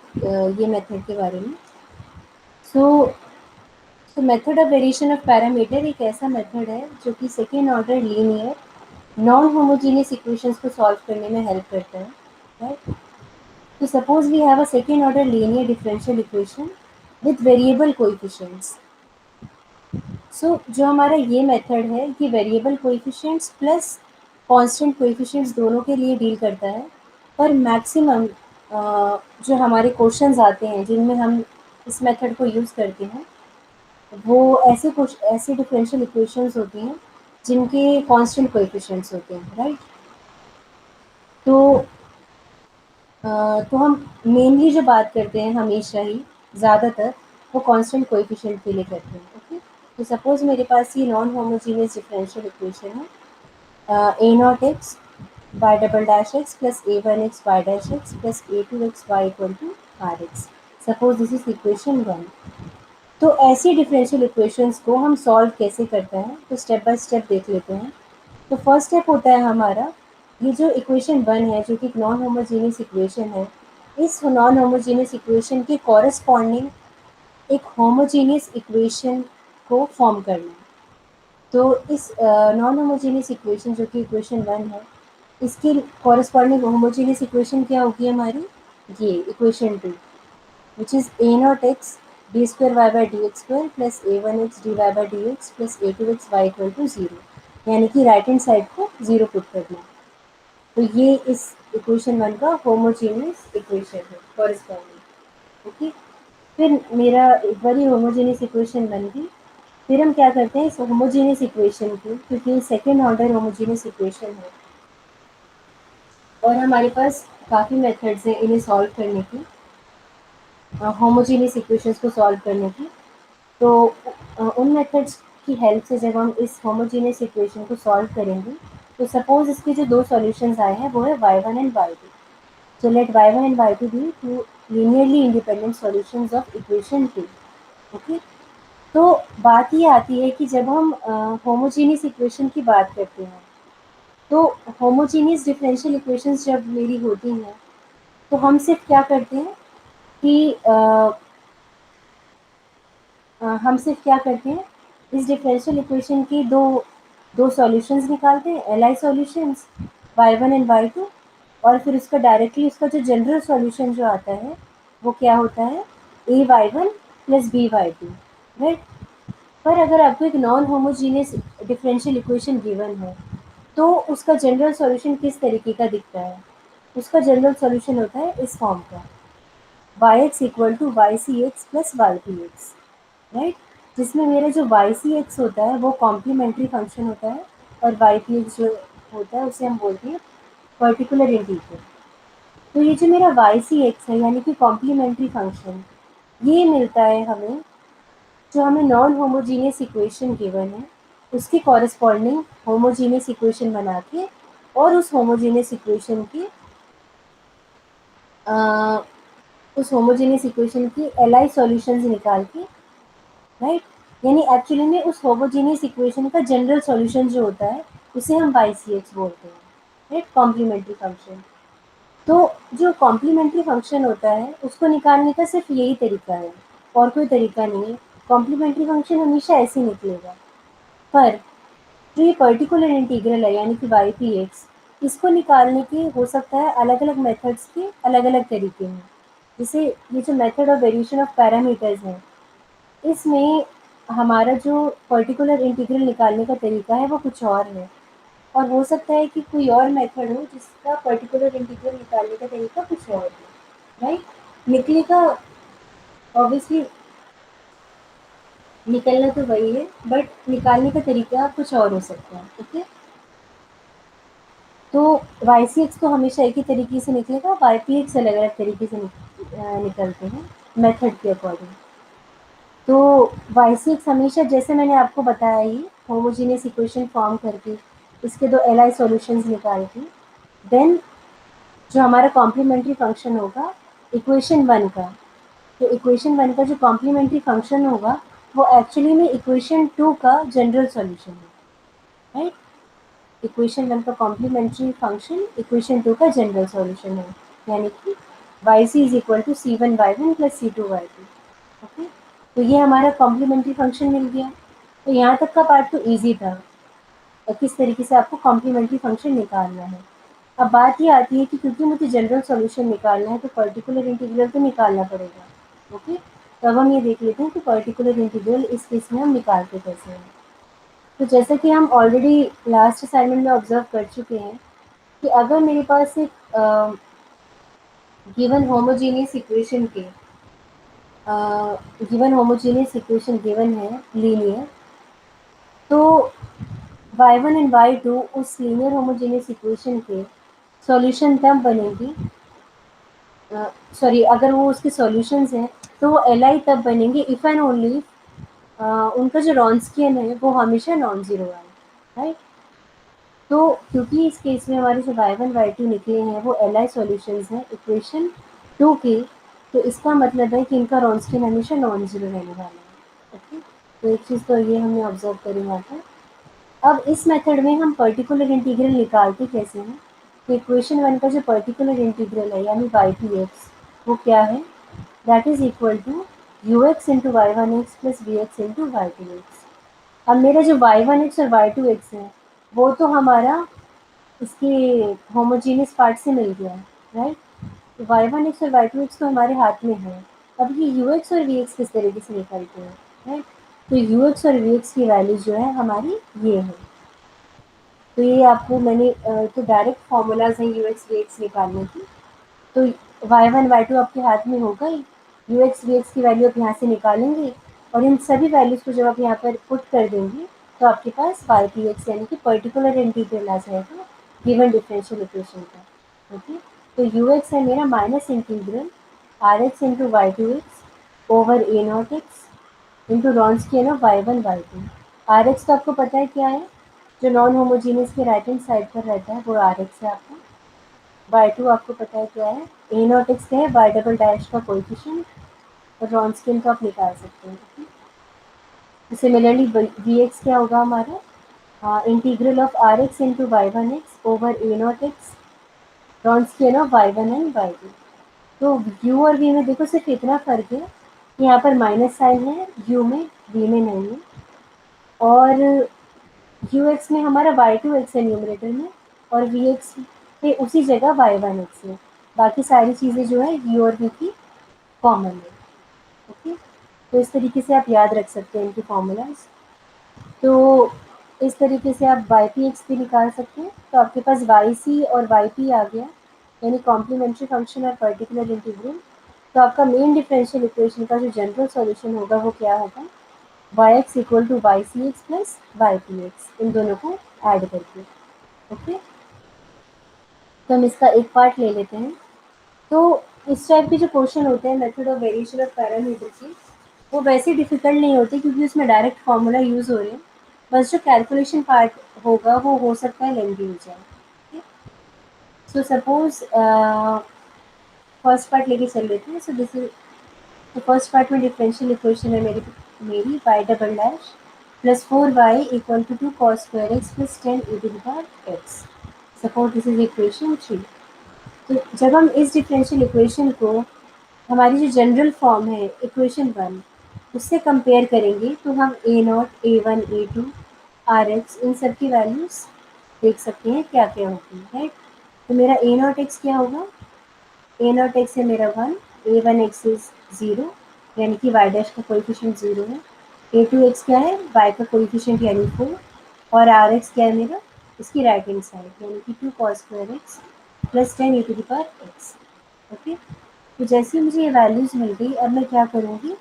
ये मेथड के बारे में। सो method of variation of parameter एक ऐसा मेथड है जो कि second order linear non homogeneous equations को सॉल्व करने में हेल्प करता है, right? So suppose we have a second order linear differential equation with variable coefficients. So जो हमारा ये मेथड है ये variable coefficients plus constant coefficients दोनों के लिए डील करता है, पर मैक्सिमम जो हमारे क्वेश्चंस आते हैं जिनमें हम इस मेथड को यूज़ करते हैं वो ऐसे डिफरेंशियल इक्वेशंस होती हैं जिनके कांस्टेंट कोएफिशिएंट्स होते हैं, राइट? तो तो हम मेनली जो बात करते हैं हमेशा ही ज़्यादातर वो कांस्टेंट कोएफिशिएंट के लिए करते हैं, ओके? तो सपोज़ मेरे पास ये नॉन होमोजीनियस डिफरेंशियल इक्वेशन है, a naught x y double dash x plus a one x y dash x plus a two x y equal to r x. Suppose this is equation 1। तो ऐसी differential equations को हम solve कैसे करते हैं तो step by step देख लेते हैं। तो फर्स्ट स्टेप होता है हमारा ये जो इक्वेशन 1 है जो कि एक नॉन होमोजीनियस इक्वेशन है, इस नॉन होमोजीनियस इक्वेशन के कॉरस्पॉन्डिंग एक होमोजीनियस इक्वेशन को फॉर्म करना है। तो इस नॉन होमोजीनियस इक्वेशन जो कि इक्वेशन 1 है इसकी कॉरस्पॉन्डिंग होमोजीनियस इक्वेशन क्या होगी हमारी, ये equation 2, which is a naught x d square y by dx square plus a1x dy by dx plus a2x y equal to 0, यानी कि राइट हैंड साइड को 0 पुट करना। तो ये इस इक्वेशन 1 का होमोजीनियस इक्वेशन है कॉरस्पॉन्डिंग, ओके? फिर मेरा एक बार ये होमोजीनियस इक्वेशन बन गई, फिर हम क्या करते हैं इस होमोजीनियस इक्वेशन को, क्योंकि ये सेकेंड ऑर्डर होमोजीनियस इक्वेशन है और हमारे पास काफ़ी मेथड्स हैं इन्हें सॉल्व करने की, होमोजीनियस इक्वेशंस को सॉल्व करने की। तो उन मेथड्स की हेल्प से जब हम इस होमोजीनियस इक्वेशन को सॉल्व करेंगे तो सपोज इसके जो दो सॉल्यूशंस आए हैं वो है y1 and y2। So let y1 and y2 be two linearly independent solutions of equation 2, okay? तो बात ये आती है कि जब हम होमोजीनियस इक्वेशन की बात करते हैं तो होमोजीनियस डिफरेंशियल इक्वेशंस जब मेरी होती हैं तो हम सिर्फ क्या करते हैं कि हम सिर्फ क्या करते हैं इस डिफरेंशियल इक्वेशन की दो दो सॉल्यूशंस निकालते हैं, L I solutions y1 and y2, और फिर उसका डायरेक्टली उसका जो जनरल सॉल्यूशन जो आता है वो क्या होता है a y one plus b y two, right? पर अगर आपको एक non homogeneous differential equation given है तो उसका जनरल सॉल्यूशन किस तरीके का दिखता है, उसका जनरल सॉल्यूशन होता है इस फॉर्म का y x equal to y c x plus y p x, right? जिसमें मेरा जो वाई सी एक्स होता है वो कॉम्प्लीमेंट्री फंक्शन होता है और वाई पी एक्स जो होता है उसे हम बोलते हैं पर्टिकुलर इंटीग्रल। तो ये जो मेरा वाई सी एक्स है यानी कि कॉम्प्लीमेंट्री फंक्शन, ये मिलता है हमें जो हमें नॉन होमोजीनियस इक्वेशन गिवन है उसकी कॉरस्पॉन्डिंग होमोजीनियस इक्वेशन बना के और अ, उस होमोजीनियस इक्वेशन की एल आई सॉल्यूशंस निकाल के, राइट? यानी एक्चुअली में उस होमोजीनियस इक्वेशन का जनरल सॉल्यूशन जो होता है उसे हम वाई सी एक्स बोलते हैं, राइट? Complementary function. तो जो कॉम्प्लीमेंट्री फंक्शन होता है उसको निकालने का सिर्फ यही तरीका है और कोई तरीका नहीं है। कॉम्प्लीमेंट्री फंक्शन हमेशा ऐसे ही निकलेगा, पर जो ये पर्टिकुलर इंटीग्रल है यानी कि वाई पी एक्स, इसको निकालने के हो सकता है अलग अलग मेथड्स के अलग अलग तरीके हैं। जैसे ये जो method of variation of parameters हैं इसमें हमारा जो पर्टिकुलर इंटीग्रल निकालने का तरीका है वो कुछ और है, और हो सकता है कि कोई और मेथड हो जिसका पर्टिकुलर इंटीग्रल निकालने का तरीका कुछ और हो, राइट। निकलेगा ऑब्वियसली, निकलना तो वही है, बट निकालने का तरीका कुछ और हो सकता है। ओके, तो वाई सी एक्स तो हमेशा एक ही तरीके से निकलेगा, वाई पी एक्स अलग अलग तरीके से निकलते हैं मेथड के अकॉर्डिंग। तो वाई सी एक्स हमेशा, जैसे मैंने आपको बताया ही, होमोजीनियस इक्वेशन फॉर्म करके इसके दो एल आई सॉल्यूशंस निकाल के देन जो हमारा कॉम्प्लीमेंट्री फंक्शन होगा इक्वेशन वन का, तो इक्वेशन वन का जो कॉम्प्लीमेंट्री फंक्शन होगा वो एक्चुअली में इक्वेशन टू का जनरल सॉल्यूशन है, राइट। इक्वेशन वन का कॉम्प्लीमेंट्री फंक्शन इक्वेशन टू का जनरल सॉल्यूशन है, यानी कि y c is equal to C one y one plus c two y two. Okay, तो ये हमारा कॉम्प्लीमेंट्री फंक्शन मिल गया। तो यहाँ तक का पार्ट तो ईजी था, और किस तरीके से आपको कॉम्प्लीमेंट्री फंक्शन निकालना है। अब बात ये आती है कि क्योंकि मुझे जनरल सॉल्यूशन निकालना है तो पर्टिकुलर इंटीग्रल तो निकालना पड़ेगा। ओके, तो अब हम ये देख लेते हैं कि पर्टिकुलर इंटीग्रल इस केस में हम निकालते कैसे हैं। तो जैसा कि हम ऑलरेडी लास्ट असाइनमेंट में ऑब्जर्व कर चुके हैं कि अगर मेरे पास एक गिवन होमोजेनियस इक्वेशन के गिवन होमोजेनियस इक्वेशन गिवन है लीनियर, तो y1 एंड y2 उस लीनियर होमोजेनियस इक्वेशन के सॉल्यूशन तब बनेंगे, सॉरी अगर वो उसके सॉल्यूशंस हैं तो वो एल आई तब बनेंगे इफ़ एंड ओनली उनका जो रॉन्स्कियन है वो हमेशा नॉन ज़ीरो है, राइट। तो क्योंकि इस केस में हमारे जो y1 y2 निकले हैं वो एल आई सॉल्यूशंस हैं इक्वेशन टू के, तो इसका मतलब है कि इनका रॉन्स्कियन हमेशा नॉन ज़ीरो रहने वाला है। ओके, तो एक चीज़ तो ये हमने ऑब्जर्व करी यहाँ पर। अब इस मेथड में हम पर्टिकुलर इंटीग्रल निकालते कैसे हैं, तो इक्वेशन वन का जो पर्टिकुलर इंटीग्रल है यानी वाई पी एक्स, वो क्या है, that is equal to u x into y one x plus v x into y two x. अब मेरा जो वाई वन एक्स और वाई टू एक्स है वो तो हमारा इसके होमोजीनियस पार्ट से मिल गया है, राइट। तो वाई वन एक्स और वाई टू एक्स तो हमारे हाथ में है। अब ये यू एक्स और वी एक्स किस तरीके से निकलते हैं, राइट। तो यू एक्स और वी एक्स की वैल्यू जो है हमारी ये है। तो ये आपको मैंने तो डायरेक्ट फार्मूलाज हैं यू एक्स वी एक्स निकालने की। तो वाई वन वाई टू आपके हाथ में होगा ही, यू एक्स वी एक्स की वैल्यू आप यहाँ से निकालेंगे, और इन सभी वैल्यूज़ को जब आप यहाँ पर पुट कर देंगे तो आपके पास वाई पी एक्स यानी कि पर्टिकुलर इंटीग्रल आ जाएगा गिवन डिफरेंशियल इक्वेशन का। ओके, तो यू एक्स है मेरा minus integral r x into y two x over a naught x into Wronskian of y one y two. R x तो आपको पता है क्या है, जो नॉन होमोजीनियस के राइट हैंड साइड पर रहता है वो आर एक्स है आपका। वाई टू आपको पता है क्या है, ए नॉट एक्स है वाई डबल डैश का कोएफिशिएंट, और रॉन्स्कियन को आप निकाल सकते हैं। सिमिलरली वी एक्स क्या होगा हमारा, integral of r x into y one x over a naught x Wronskian of y one and y two. तो यू और वी में देखो सिर्फ इतना फर्क है, यहाँ पर माइनस साइन है यू में, वी में नहीं है। और यू एक्स में हमारा वाई टू एक्स है न्यूमरेटर में, और वी एक्स पे उसी जगह वाई वन एक्स है। बाकी सारी चीज़ें जो है यू और वी की कॉमन है। ओके, तो इस तरीके से आप याद रख सकते हैं इनके फॉर्मूलाज। तो इस तरीके से आप वाई पी एक्स भी निकाल सकते हैं। तो आपके पास वाई सी और वाई पी आ गया, यानी कॉम्प्लीमेंट्री फंक्शन और पर्टिकुलर इंटीग्रल। तो आपका मेन डिफरेंशियल इक्वेशन का जो जनरल सॉल्यूशन होगा वो क्या होगा, y x equal to y c x plus y p x, इन दोनों को ऐड करके। ओके, तो हम इसका एक पार्ट ले लेते हैं। तो इस टाइप के जो क्वेश्चन होते हैं method of variation of parameter के, वो वैसे डिफिकल्ट नहीं होते क्योंकि उसमें डायरेक्ट फार्मूला यूज़ हो रहे हैं। बस जो कैलकुलेशन पार्ट होगा वो हो सकता है लेंथी हो जाए। सो सपोज फर्स्ट पार्ट लेके चल लेते हैं। सो दिस इज, तो फर्स्ट पार्ट में डिफरेंशियल इक्वेशन है मेरी y double dash plus four y equal to two cos square x plus ten e to the power x. Suppose this is equation three. तो जब हम इस differential equation को हमारी जो जनरल फॉर्म है इक्वेशन वन उससे कंपेयर करेंगे तो हम a naught a one a two r x इन सब की वैल्यूज़ देख सकते हैं क्या क्या होती है, राइट। तो मेरा ए नॉट एक्स क्या होगा, ए नॉट एक्स है मेरा one, A one x is zero, यानी कि वाई डैश का कोएफिशिएंट ज़ीरो है। ए टू एक्स क्या है, वाई का कोइफिशिएंट यानी 4, और आर एक्स क्या है मेरा, इसकी राइट हैंड साइड यानी कि 2 cos² x plus 10 e⁻x। Okay, तो जैसे ही मुझे ये वैल्यूज़ मिल गई, अब मैं क्या करूँगी,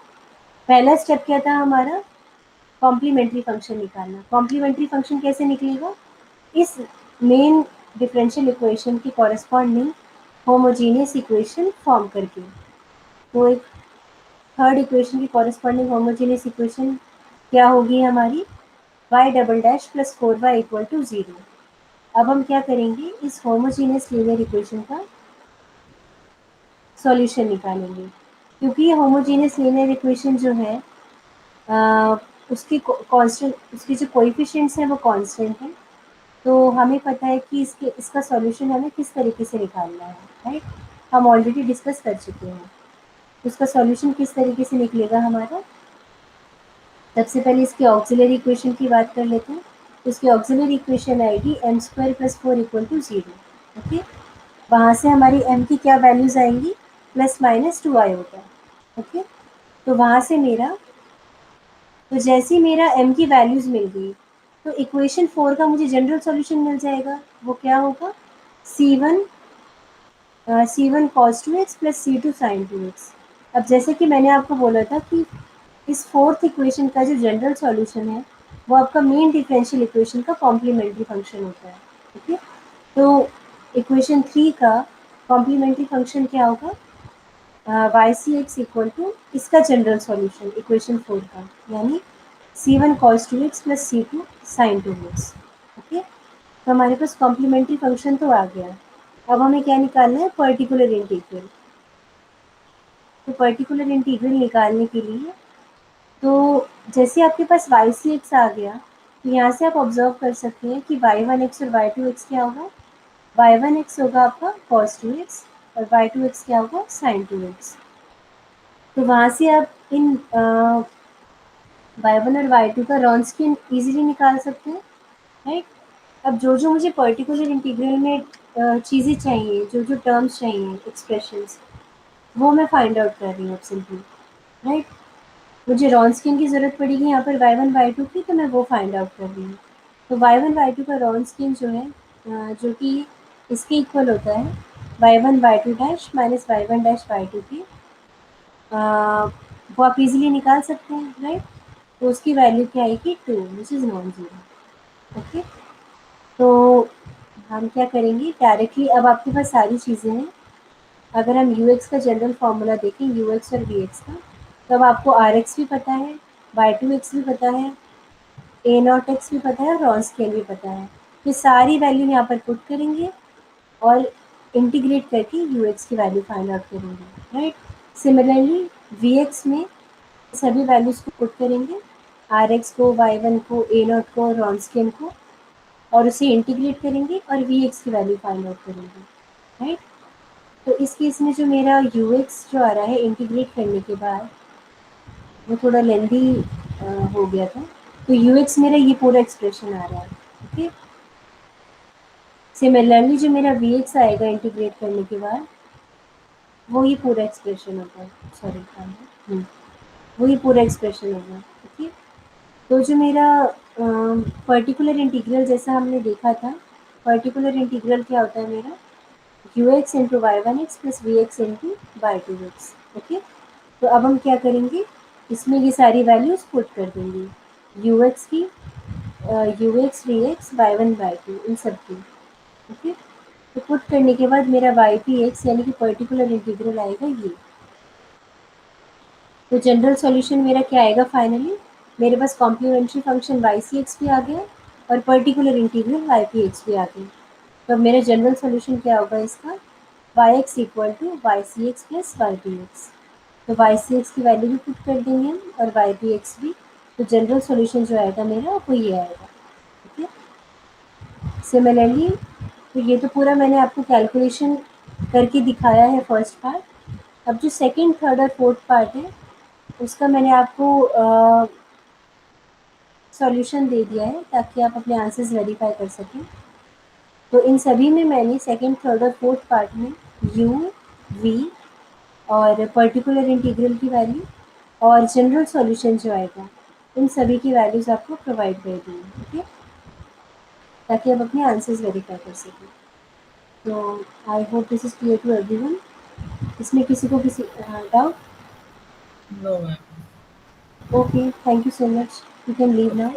पहला स्टेप क्या था हमारा, कॉम्प्लीमेंट्री फंक्शन निकालना। कॉम्प्लीमेंट्री फंक्शन कैसे निकलेगा, इस मेन डिफरेंशियल इक्वेशन की कॉरेस्पॉन्डिंग होमोजीनियस इक्वेशन फॉर्म करके। तो एक थर्ड इक्वेशन की कॉरेस्पॉन्डिंग होमोजीनियस इक्वेशन क्या होगी हमारी, y double dash plus 4y equal to 0। अब हम क्या करेंगे, इस होमोजीनियस लीनियर इक्वेशन का सॉल्यूशन निकालेंगे, क्योंकि ये होमोजीनियस लीनियर इक्वेशन जो है अ, उसकी कांस्टेंट, उसके जो कोएफिशिएंट्स हैं वो कांस्टेंट हैं। तो हमें पता है कि इसका सॉल्यूशन हमें किस तरीके से निकालना है, राइट। हम ऑलरेडी डिस्कस कर चुके हैं। उसका सॉल्यूशन किस तरीके से निकलेगा हमारा, सबसे पहले इसके ऑक्सिलरी इक्वेशन की बात कर लेते हैं। इसकी ऑक्सिलरी इक्वेशन आएगी m² plus 4 equal to 0। Okay, वहाँ से हमारी m की क्या वैल्यूज़ आएंगी, प्लस माइनस 2 होगा। ओके, तो वहाँ से मेरा, तो जैसे ही मेरा m की वैल्यूज़ मिल गई, तो इक्वेशन 4 का मुझे जनरल सॉल्यूशन मिल जाएगा। वो क्या होगा, c1 cos2x plus c2 sin2x। अब जैसे कि मैंने आपको बोला था कि इस फोर्थ इक्वेशन का जो जनरल सॉल्यूशन है वो आपका मेन डिफरेंशियल इक्वेशन का कॉम्प्लीमेंट्री फंक्शन होता है। ओके, तो इक्वेशन 3 का कॉम्प्लीमेंट्री फंक्शन क्या होगा, y c x equal to इसका जनरल सॉल्यूशन इक्वेशन 4 का, यानी c1 cos2x plus c2 sin2x। Okay, तो हमारे पास कॉम्प्लीमेंट्री फंक्शन तो आ गया। अब हमें क्या निकालना है, पर्टिकुलर इंटीग्रल। तो पर्टिकुलर इंटीग्रल निकालने के लिए, तो जैसे आपके पास वाई सी एक्स आ गया, तो यहाँ से आप ऑब्जर्व कर सकते हैं कि y1 और y2 क्या होगा, y1 होगा आपका cos2x और y2 क्या होगा sin2x। तो वहाँ से आप इन y1 और y2 का रॉन्स्कियन इजीली निकाल सकते हैं, राइट। अब जो जो मुझे पर्टिकुलर इंटीग्रल में चीज़ें चाहिए, जो जो टर्म्स चाहिए, एक्सप्रेशंस, वो मैं फाइंड आउट कर रही हूँ अब सिंपली, राइट। मुझे रॉन्स्कियन की ज़रूरत पड़ेगी यहाँ पर y1 y2 की, तो मैं वो फाइंड आउट कर रही हूँ। तो y1 y2 का रॉन्स्कियन जो है, जो कि इसके इक्वल होता है y1 y2 dash minus y1 dash y2 की, वो आप इजीली निकाल सकते हैं, राइट। तो उसकी वैल्यू क्या आएगी, 2, विच इज़ नॉन ज़ीरो। ओके, तो हम क्या करेंगे डायरेक्टली, अब आपके पास सारी चीज़ें हैं। अगर हम यू एक्स का जनरल फार्मूला देखें, यू एक्स और वी एक्स का, तो अब आपको आर एक्स भी पता है, वाई टू एक्स भी पता है, ए नॉट एक्स भी पता है और रॉन्स्कियन भी पता है। ये सारी वैल्यू यहाँ पर पुट करेंगे और इंटीग्रेट करके यू एक्स की वैल्यू फाइंड आउट करेंगे, राइट। सिमिलरली वी एक्स में सभी वैल्यूज़ को पुट करेंगे, आर एक्स को, वाई वन को, ए नॉट को, रॉन्स्कियन को, और उसे इंटीग्रेट करेंगे और वी एक्स की वैल्यू फाइंड आउट करेंगे, राइट। तो इस केस में जो मेरा यू एक्स जो आ रहा है इंटीग्रेट करने के बाद, वो थोड़ा लेंदी हो गया था। तो यू एक्स मेरा ये पूरा एक्सप्रेशन आ रहा है। ओके, सिमिलरली जो मेरा वी एक्स आएगा इंटीग्रेट करने के बाद, वो ही पूरा एक्सप्रेशन होगा। सॉरी, वो ही पूरा एक्सप्रेशन होगा। ओके, तो जो मेरा पर्टिकुलर इंटीग्रल जैसा हमने देखा था, पर्टिकुलर इंटीग्रल क्या होता है मेरा, u x into y one x plus v x into y two x. Okay, तो अब हम क्या करेंगे, इसमें ये सारी वैल्यूज़ पुट कर देंगे, यू एक्स की, u x v x y one y two इन सब की। ओके, तो पुट करने के बाद मेरा वाई पी एक्स यानी कि पर्टिकुलर इंटीग्रल आएगा ये। तो जनरल सॉल्यूशन मेरा क्या आएगा फाइनली, मेरे पास complementary function y c x भी आ गया और particular integral y p x भी आ गया। तो अब मेरा जनरल सॉल्यूशन क्या होगा इसका, y x equal to y c x plus y p x. तो वाई सी एक्स की वैल्यू भी पुट कर देंगे हम और वाई पी एक्स भी। तो जनरल सॉल्यूशन जो आएगा मेरा वो ये आएगा। ओके, सिमिलरली, तो ये तो पूरा मैंने आपको कैलकुलेशन करके दिखाया है फर्स्ट पार्ट। अब जो सेकंड, थर्ड और फोर्थ पार्ट है, उसका मैंने आपको सॉल्यूशन दे दिया है ताकि आप अपने आंसर्स वेरीफाई कर सकें। तो इन सभी में मैंने सेकंड, थर्ड और फोर्थ पार्ट में यू, वी और पर्टिकुलर इंटीग्रल की वैल्यू और जनरल सॉल्यूशन जो आएगा इन सभी की वैल्यूज़ आपको प्रोवाइड कर दी हैं, ओके? ताकि आप अपने आंसर्स वेरीफाई कर सकें। तो I hope this is clear to everyone. इसमें किसी को किसी doubt? No, ma'am. Okay, thank you so much. You can leave now.